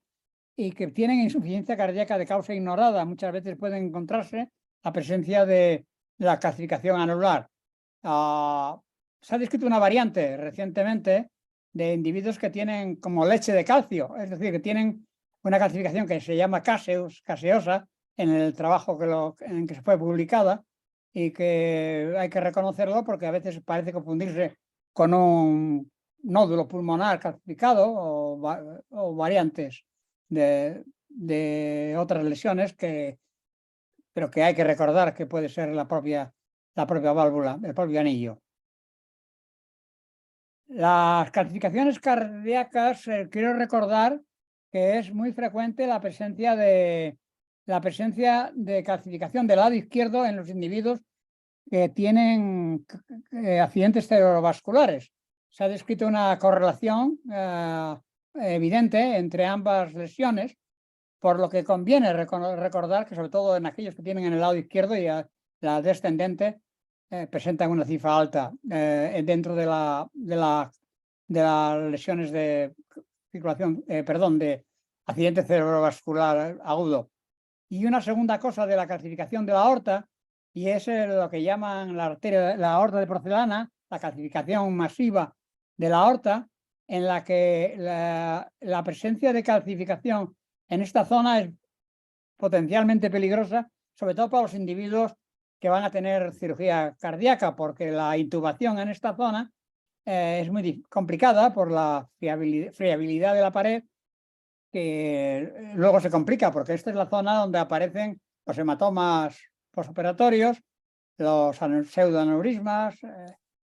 y que tienen insuficiencia cardíaca de causa ignorada. Muchas veces puede encontrarse la presencia de la calcificación anular. Se ha descrito una variante recientemente de individuos que tienen como leche de calcio, es decir, que tienen una calcificación que se llama caseosa en el trabajo en que se fue publicada, y que hay que reconocerlo porque a veces parece confundirse con un nódulo pulmonar calcificado o variantes de otras lesiones, pero que hay que recordar que puede ser la propia válvula, el propio anillo. Las calcificaciones cardíacas, quiero recordar que es muy frecuente la presencia de calcificación del lado izquierdo en los individuos que tienen accidentes cerebrovasculares. Se ha descrito una correlación evidente entre ambas lesiones, por lo que conviene recordar que, sobre todo en aquellos que tienen en el lado izquierdo y la descendente, presentan una cifra alta dentro de las lesiones de circulación, de accidente cerebrovascular agudo. Y una segunda cosa de la calcificación de la aorta, y es lo que llaman la aorta de porcelana, la calcificación masiva de la aorta, en la que la presencia de calcificación en esta zona es potencialmente peligrosa, sobre todo para los individuos que van a tener cirugía cardíaca, porque la intubación en esta zona es muy complicada por la friabilidad de la pared, que luego se complica, porque esta es la zona donde aparecen los hematomas postoperatorios, los pseudoaneurismas,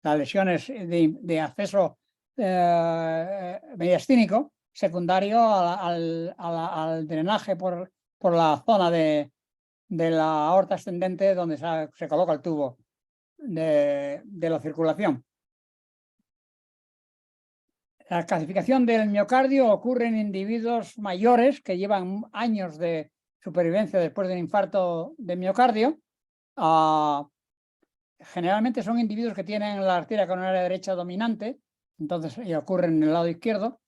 las lesiones de acceso mediastínico secundario al drenaje por la zona de la aorta ascendente, donde se coloca el tubo de la circulación. La calcificación del miocardio ocurre en individuos mayores que llevan años de supervivencia después de un infarto de miocardio. Generalmente son individuos que tienen la arteria coronaria derecha dominante, entonces ocurren en el lado izquierdo,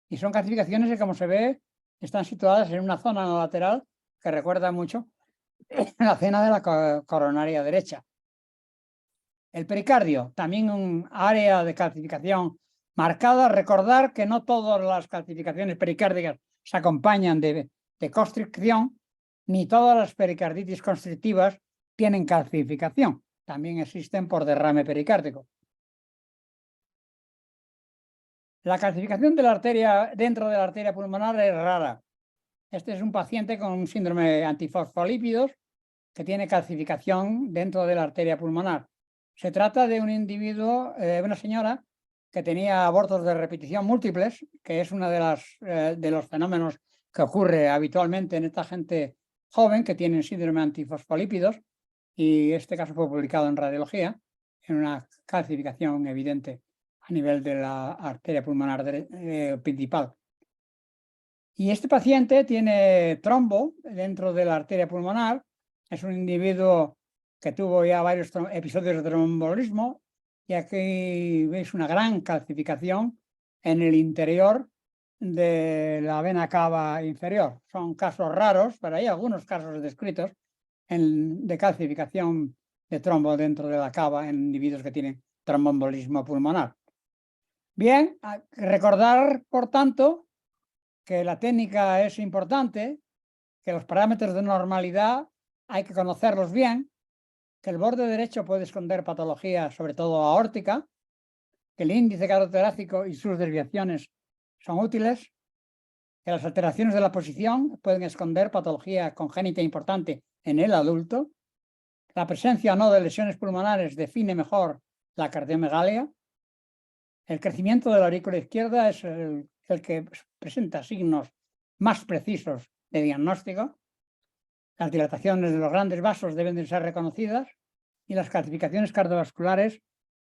y son calcificaciones que, como se ve, están situadas en una zona lateral que recuerda mucho la zona de la coronaria derecha. El pericardio, también un área de calcificación marcada. Recordar que no todas las calcificaciones pericárdicas se acompañan de constricción, ni todas las pericarditis constrictivas tienen calcificación. También existen por derrame pericárdico. La calcificación de la arteria dentro de la arteria pulmonar es rara. Este es un paciente con un síndrome antifosfolípidos que tiene calcificación dentro de la arteria pulmonar. Se trata de un individuo, una señora que tenía abortos de repetición múltiples, que es uno de los fenómenos que ocurre habitualmente en esta gente joven que tiene síndrome antifosfolípidos, y este caso fue publicado en radiología, en una calcificación evidente a nivel de la arteria pulmonar principal. Y este paciente tiene trombo dentro de la arteria pulmonar. Es un individuo que tuvo ya varios episodios de tromboembolismo, y aquí veis una gran calcificación en el interior de la vena cava inferior. Son casos raros, pero hay algunos casos descritos de calcificación de trombo dentro de la cava en individuos que tienen tromboembolismo pulmonar. Bien, recordar, por tanto, que la técnica es importante, que los parámetros de normalidad hay que conocerlos bien, que el borde derecho puede esconder patología, sobre todo aórtica, que el índice cardiothorácico y sus desviaciones son útiles, que las alteraciones de la posición pueden esconder patología congénita importante en el adulto, la presencia o no de lesiones pulmonares define mejor la cardiomegalia, el crecimiento de la aurícula izquierda es el que presenta signos más precisos de diagnóstico, las dilataciones de los grandes vasos deben de ser reconocidas, y las calcificaciones cardiovasculares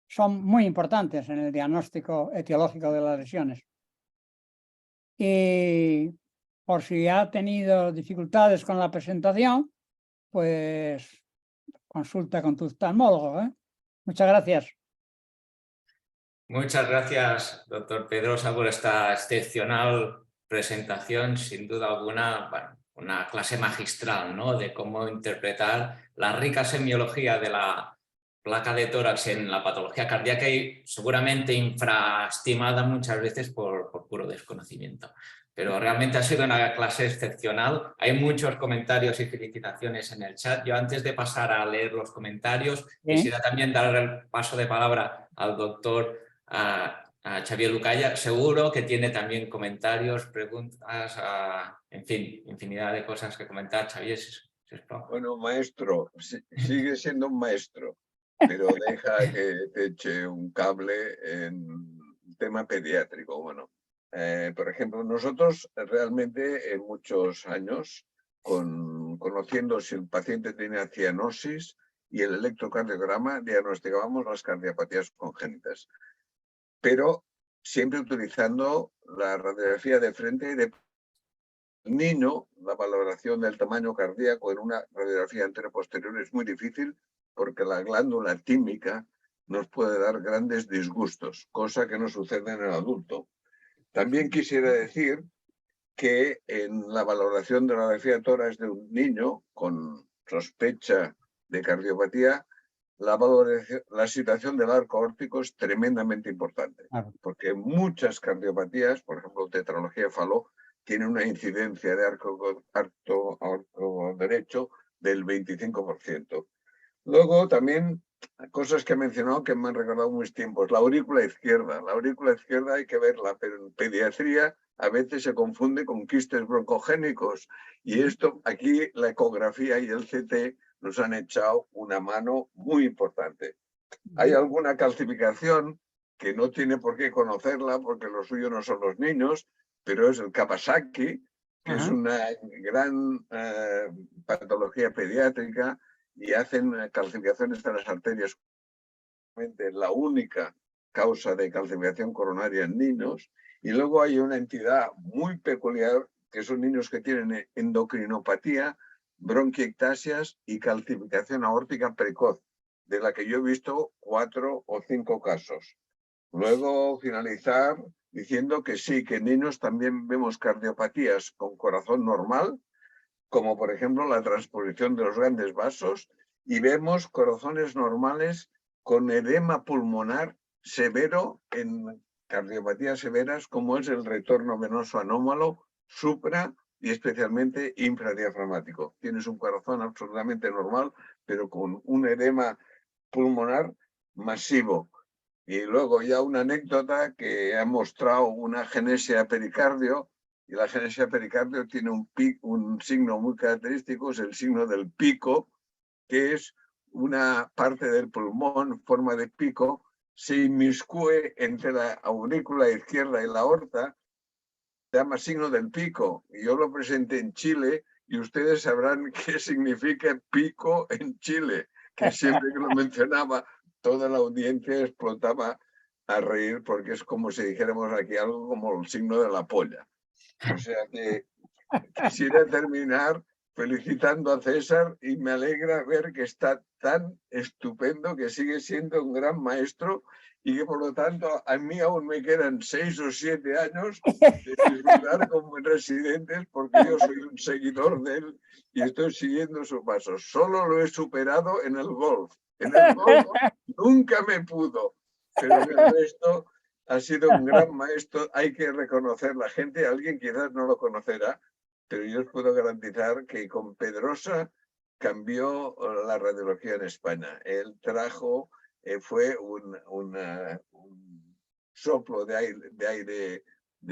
son muy importantes en el diagnóstico etiológico de las lesiones. Y por si ha tenido dificultades con la presentación, pues consulta con tu oftalmólogo, ¿eh? Muchas gracias. Muchas gracias, doctor Pedrosa, por esta excepcional presentación. Sin duda alguna, bueno, una clase magistral, ¿no?, de cómo interpretar la rica semiología de la placa de tórax en la patología cardíaca y seguramente infraestimada muchas veces por puro desconocimiento. Pero realmente ha sido una clase excepcional. Hay muchos comentarios y felicitaciones en el chat. Yo, antes de pasar a leer los comentarios, quisiera también dar el paso de palabra al doctor a Xavier Lucaya. Seguro que tiene también comentarios, preguntas, en fin, infinidad de cosas que comentar. Xavier, sisplau. Bueno, maestro, sigue siendo un maestro, pero deja que te eche un cable en el tema pediátrico. Bueno, por ejemplo, nosotros realmente en muchos años, conociendo si el paciente tiene cianosis y el electrocardiograma, diagnosticábamos las cardiopatías congénitas, pero siempre utilizando la radiografía de frente y de niño. La valoración del tamaño cardíaco en una radiografía anteroposterior es muy difícil porque la glándula tímica nos puede dar grandes disgustos, cosa que no sucede en el adulto. También quisiera decir que en la valoración de la radiografía de tórax de un niño con sospecha de cardiopatía, la situación del arco aórtico es tremendamente importante, porque muchas cardiopatías, por ejemplo, tetralogía de Fallot, tiene una incidencia de arco derecho del 25%. Luego también cosas que he mencionado que me han recordado mis tiempos. La aurícula izquierda. La aurícula izquierda hay que verla, pero en pediatría a veces se confunde con quistes broncogénicos. Y esto, aquí la ecografía y el CT nos han echado una mano muy importante. Hay alguna calcificación que no tiene por qué conocerla porque lo suyo no son los niños, pero es el Kawasaki, que es una gran patología pediátrica y hacen calcificaciones de las arterias. La única causa de calcificación coronaria en niños. Y luego hay una entidad muy peculiar, que son niños que tienen endocrinopatía, bronquiectasias y calcificación aórtica precoz, de la que yo he visto 4 o 5 casos. Luego finalizar diciendo que sí, que en niños también vemos cardiopatías con corazón normal, como por ejemplo la transposición de los grandes vasos, y vemos corazones normales con edema pulmonar severo en cardiopatías severas, como es el retorno venoso anómalo, supra y especialmente infradiafragmático. Tienes un corazón absolutamente normal, pero con un edema pulmonar masivo. Y luego ya una anécdota que ha mostrado una genesia pericardio, y la genesia pericardio tiene un signo muy característico, es el signo del pico, que es una parte del pulmón en forma de pico, se inmiscuye entre la aurícula izquierda y la aorta, se llama signo del pico. Y yo lo presenté en Chile y ustedes sabrán qué significa pico en Chile, que siempre que lo mencionaba, toda la audiencia explotaba a reír porque es como si dijéramos aquí algo como el signo de la polla. O sea que quisiera terminar felicitando a César y me alegra ver que está tan estupendo, que sigue siendo un gran maestro y que por lo tanto a mí aún me quedan 6 o 7 años de disfrutar como residentes porque yo soy un seguidor de él y estoy siguiendo sus pasos. Solo lo he superado en el golf. En el golf nunca me pudo, pero en el resto ha sido un gran maestro. Hay que reconocer la gente, alguien quizás no lo conocerá, pero yo os puedo garantizar que con Pedrosa cambió la radiología en España. Él trajo, fue un soplo de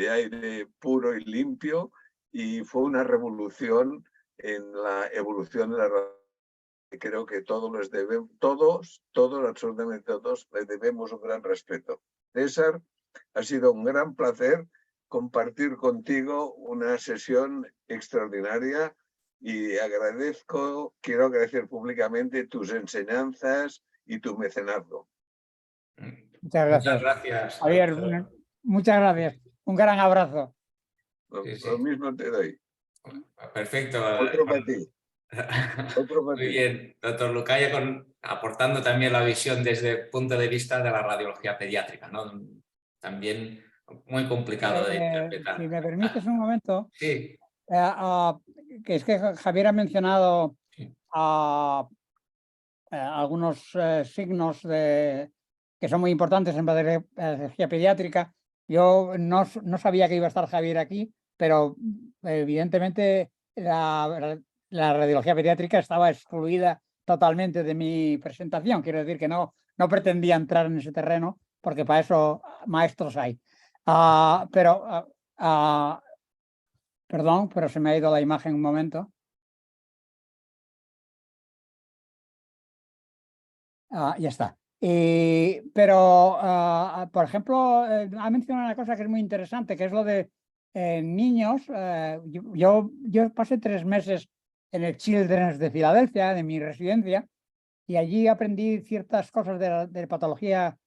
aire puro y limpio y fue una revolución en la evolución de la radiología. Creo que absolutamente todos, les debemos un gran respeto. César, ha sido un gran placer compartir contigo una sesión extraordinaria y quiero agradecer públicamente tus enseñanzas y tu mecenazgo. Muchas gracias. Muchas gracias, Javier, muchas gracias. Un gran abrazo. Lo mismo te doy. Perfecto. Otro para ti. Otro para Muy ti. bien, doctor Lucaya, aportando también la visión desde el punto de vista de la radiología pediátrica, ¿no? También muy complicado de Si interpretar. me permites un momento, Sí, que es que Javier ha mencionado sí. ah, algunos signos que son muy importantes en patología pediátrica. Yo no sabía que iba a estar Javier aquí, pero evidentemente la radiología pediátrica estaba excluida totalmente de mi presentación. Quiero decir que no pretendía entrar en ese terreno porque para eso maestros hay. Pero, perdón, pero se me ha ido la imagen un momento. Ya está. Pero, por ejemplo, ha mencionado una cosa que es muy interesante, que es lo de niños. Yo pasé 3 meses en el Children's de Filadelfia, de mi residencia, y allí aprendí ciertas cosas de patología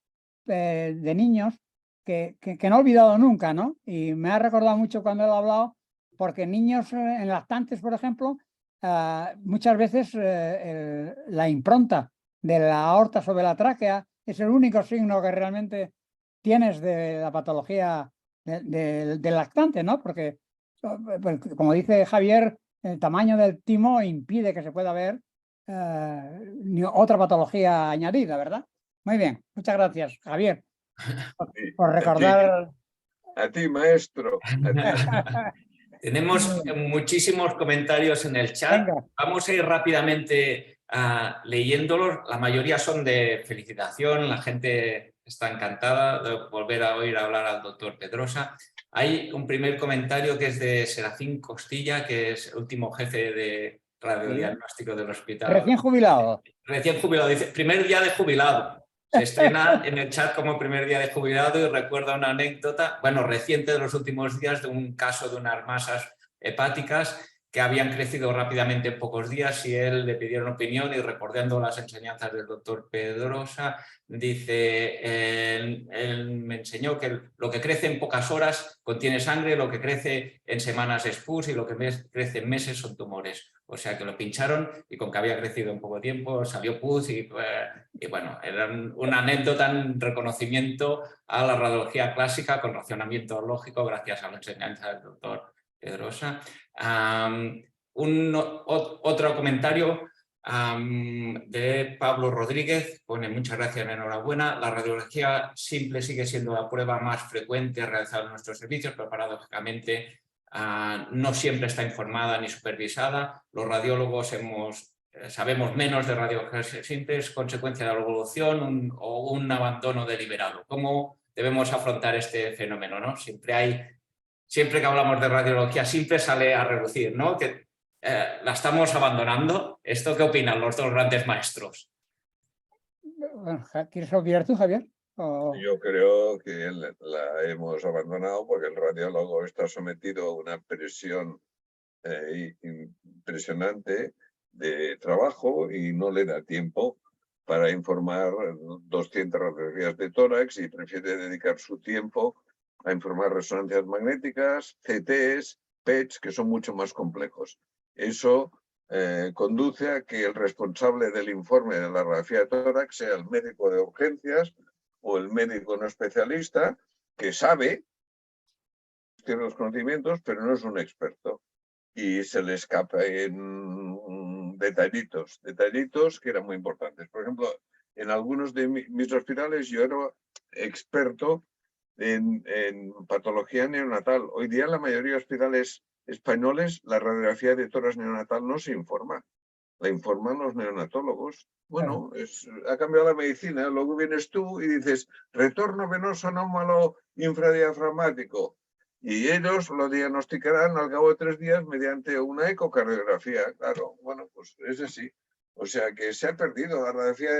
de niños que no he olvidado nunca, ¿no? Y me ha recordado mucho cuando él ha hablado, porque niños en lactantes, por ejemplo, muchas veces la impronta de la aorta sobre la tráquea es el único signo que realmente tienes de la patología del lactante, ¿no? Porque, pues, como dice Javier, el tamaño del timo impide que se pueda ver ni otra patología añadida, ¿verdad? Muy bien, muchas gracias, Javier, Sí, por recordar. a ti, maestro, a ti. Tenemos muchísimos comentarios en el chat. Venga, Vamos a ir rápidamente leyéndolos. La mayoría son de felicitación. La gente está encantada de volver a oír hablar al doctor Pedrosa. Hay un primer comentario que es de Serafín Costilla, que es el último jefe de radiodiagnóstico del hospital. recién jubilado. Recién jubilado. Dice, primer día de jubilado. Se estrena en el chat como primer día de jubilado y recuerda una anécdota, bueno, reciente de los últimos días, de un caso de unas masas hepáticas que habían crecido rápidamente en pocos días y él le pidieron opinión y recordando las enseñanzas del doctor Pedrosa, dice, él me enseñó que lo que crece en pocas horas contiene sangre, lo que crece en semanas es pus y lo que crece en meses son tumores. O sea que lo pincharon y con que había crecido en poco tiempo salió pus y bueno, era una anécdota, un reconocimiento a la radiología clásica con racionamiento lógico gracias a la enseñanza del doctor Pedrosa. Otro comentario de Pablo Rodríguez, pone muchas gracias, enhorabuena. La radiología simple sigue siendo la prueba más frecuente realizada en nuestros servicios, pero paradójicamente no siempre está informada ni supervisada. Los radiólogos sabemos menos de radiologías simples, consecuencia de la evolución o un abandono deliberado. ¿Cómo debemos afrontar este fenómeno, ¿no? Siempre que hablamos de radiología simple sale a relucir, ¿no? Que la estamos abandonando. ¿Esto qué opinan los dos grandes maestros? ¿Quieres opinar tú, Javier? Yo creo que la hemos abandonado porque el radiólogo está sometido a una presión impresionante de trabajo y no le da tiempo para informar 200 radiografías de tórax y prefiere dedicar su tiempo a informar resonancias magnéticas, CTs, PETs, que son mucho más complejos. Eso conduce a que el responsable del informe de la radiografía de tórax sea el médico de urgencias o el médico no especialista que sabe, tiene los conocimientos, pero no es un experto. Y se le escapa en detallitos que eran muy importantes. Por ejemplo, en algunos de mis hospitales yo era experto en patología neonatal. Hoy día en la mayoría de hospitales españoles la radiografía de tórax neonatal no se informa. La informan los neonatólogos. Bueno, ha cambiado la medicina. Luego vienes tú y dices, retorno venoso anómalo infradiafragmático. Y ellos lo diagnosticarán al cabo de 3 días mediante una ecocardiografía. Claro, bueno, pues es así. O sea que se ha perdido la radiografía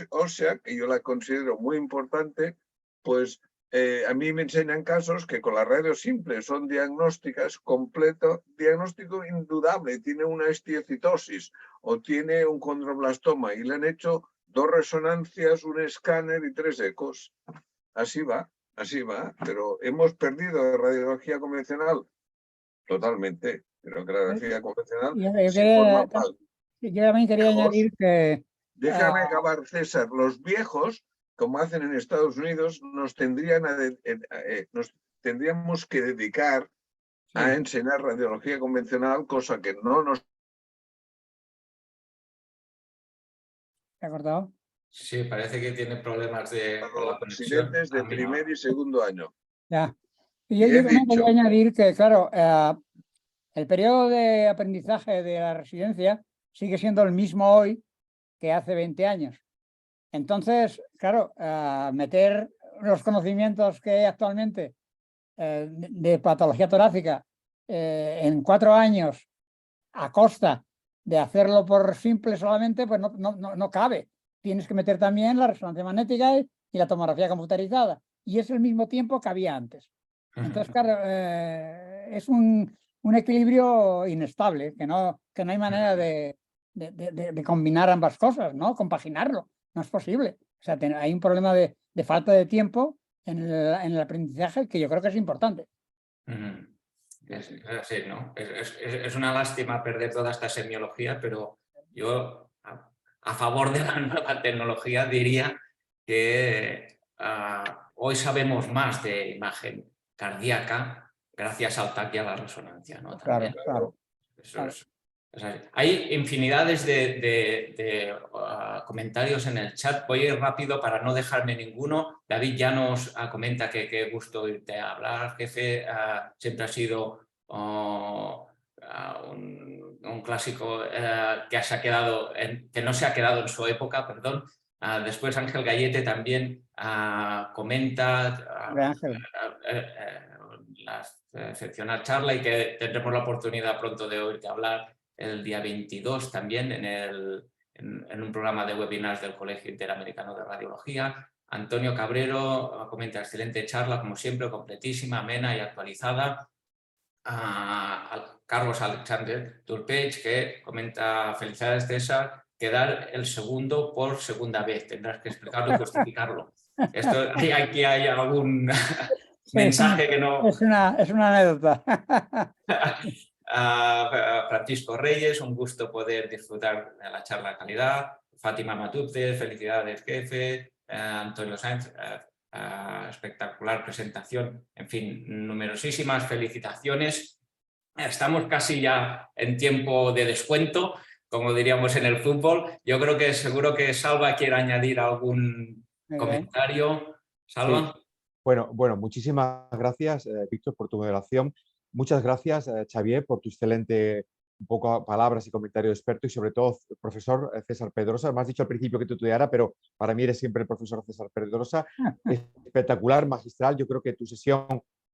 ósea, que yo la considero muy importante, pues a mí me enseñan casos que con la radio simple son diagnósticas completo, diagnóstico indudable, tiene una estiocitosis o tiene un condroblastoma y le han hecho 2 resonancias, un escáner y 3 ecos. Así va, pero hemos perdido la radiología convencional totalmente, pero que la radiología convencional Yo se informa quería mal. Yo también quería Viejos. añadir que Déjame acabar, César. Los viejos, como hacen en Estados Unidos, nos tendríamos que dedicar a enseñar radiología convencional, cosa que no nos... ¿se ha cortado? Sí, parece que tiene problemas con la los conexión. residentes de primer y segundo año. Ya. Y Y yo he también quería dicho, añadir que, claro, el periodo de aprendizaje de la residencia sigue siendo el mismo hoy que hace 20 años. Entonces, claro, meter los conocimientos que hay actualmente de patología torácica en 4 años a costa de hacerlo por simple solamente, pues no cabe. Tienes que meter también la resonancia magnética y la tomografía computarizada. Y es el mismo tiempo que había antes. Entonces, claro, es un equilibrio inestable, que no hay manera de combinar ambas cosas, ¿no? Compaginarlo. No es posible. O sea, hay un problema de falta de tiempo en el aprendizaje que yo creo que es importante. Sí, ¿no? Es una lástima perder toda esta semiología, pero yo a favor de la nueva tecnología diría que hoy sabemos más de imagen cardíaca gracias al TAC y a la resonancia, ¿no? También. Claro. Eso es. O sea, hay infinidades de comentarios en el chat. Voy a ir rápido para no dejarme ninguno. David ya nos comenta que qué gusto irte a hablar, jefe. Siempre ha sido un clásico que no se ha quedado en su época, perdón. Después Ángel Gallete también comenta la excepcional charla y que tendremos la oportunidad pronto de oírte hablar el día 22 también en un programa de webinars del Colegio Interamericano de Radiología. Antonio Cabrero comenta excelente charla, como siempre, completísima, amena y actualizada. Carlos Alexander Turpech, que comenta felicidades César, quedar el segundo por segunda vez. Tendrás que explicarlo y justificarlo. Aquí hay algún mensaje que no... Es una anécdota. Francisco Reyes, un gusto poder disfrutar de la charla de calidad. Fátima Matute, felicidades jefe. Antonio Sáenz, espectacular presentación. En fin, numerosísimas felicitaciones. Estamos casi ya en tiempo de descuento, como diríamos en el fútbol. Yo creo que seguro que Salva quiere añadir algún comentario. Salva. Sí. Bueno, muchísimas gracias, Víctor, por tu moderación. Muchas gracias, Xavier, por tu excelente palabras y comentario experto y sobre todo, profesor César Pedrosa. Me has dicho al principio que te estudiara, pero para mí eres siempre el profesor César Pedrosa. Espectacular, magistral. Yo creo que tu sesión,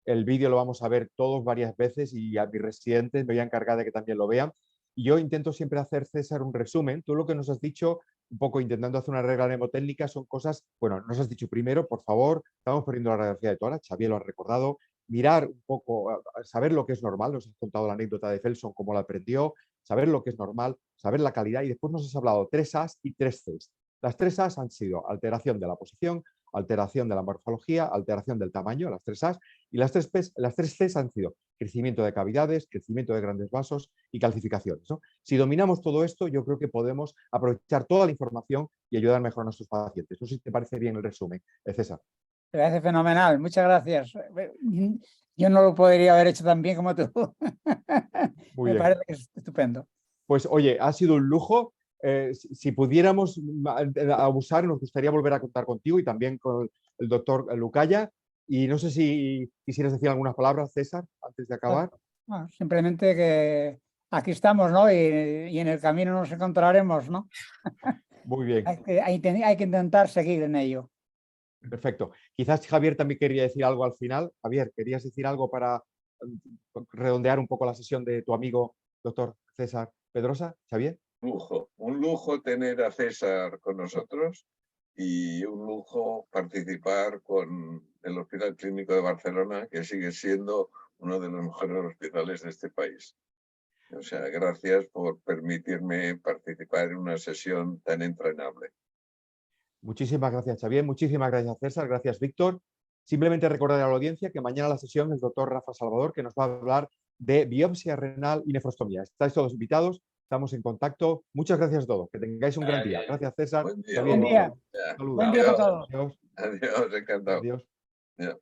el vídeo lo vamos a ver todos varias veces y a mis residentes me voy a encargar de que también lo vean. Y yo intento siempre hacer, César, un resumen. Tú lo que nos has dicho, un poco intentando hacer una regla mnemotécnica, son cosas, bueno, nos has dicho primero, por favor, estamos poniendo la radiografía de tórax, Xavier lo ha recordado, mirar un poco, saber lo que es normal, nos has contado la anécdota de Felson, cómo la aprendió, saber lo que es normal, saber la calidad y después nos has hablado 3 A's y 3 C's. Las 3 A's han sido alteración de la posición, alteración de la morfología, alteración del tamaño, las 3 A's, y las 3 C's han sido crecimiento de cavidades, crecimiento de grandes vasos y calcificaciones, ¿no? Si dominamos todo esto, yo creo que podemos aprovechar toda la información y ayudar mejor a nuestros pacientes. No sé si te parece bien el resumen, César. Me parece fenomenal, muchas gracias. Yo no lo podría haber hecho tan bien como tú. Muy Me bien. parece que es estupendo. Pues oye, ha sido un lujo. Si pudiéramos abusar, nos gustaría volver a contar contigo y también con el doctor Lucaya. Y no sé si quisieras decir algunas palabras, César, antes de acabar. Bueno, simplemente que aquí estamos, ¿no? Y en el camino nos encontraremos, ¿no? Muy bien. Hay que intentar seguir en ello. Perfecto. Quizás Javier también quería decir algo al final. Javier, ¿querías decir algo para redondear un poco la sesión de tu amigo doctor César Pedrosa? Xavier. Un lujo tener a César con nosotros y un lujo participar con el Hospital Clínico de Barcelona, que sigue siendo uno de los mejores hospitales de este país. O sea, gracias por permitirme participar en una sesión tan entrenable. Muchísimas gracias, Xavier. Muchísimas gracias, César. Gracias, Víctor. Simplemente recordar a la audiencia que mañana la sesión es el doctor Rafa Salvador, que nos va a hablar de biopsia renal y nefrostomía. Estáis todos invitados. estamos en contacto. Muchas gracias a todos. Que tengáis un gran día. Bien. Gracias, César. Buen día. Xavier, Buen día. Ya. saludos. Buen día para Adiós. todos. Adiós. Adiós, encantado. Adiós. Ya.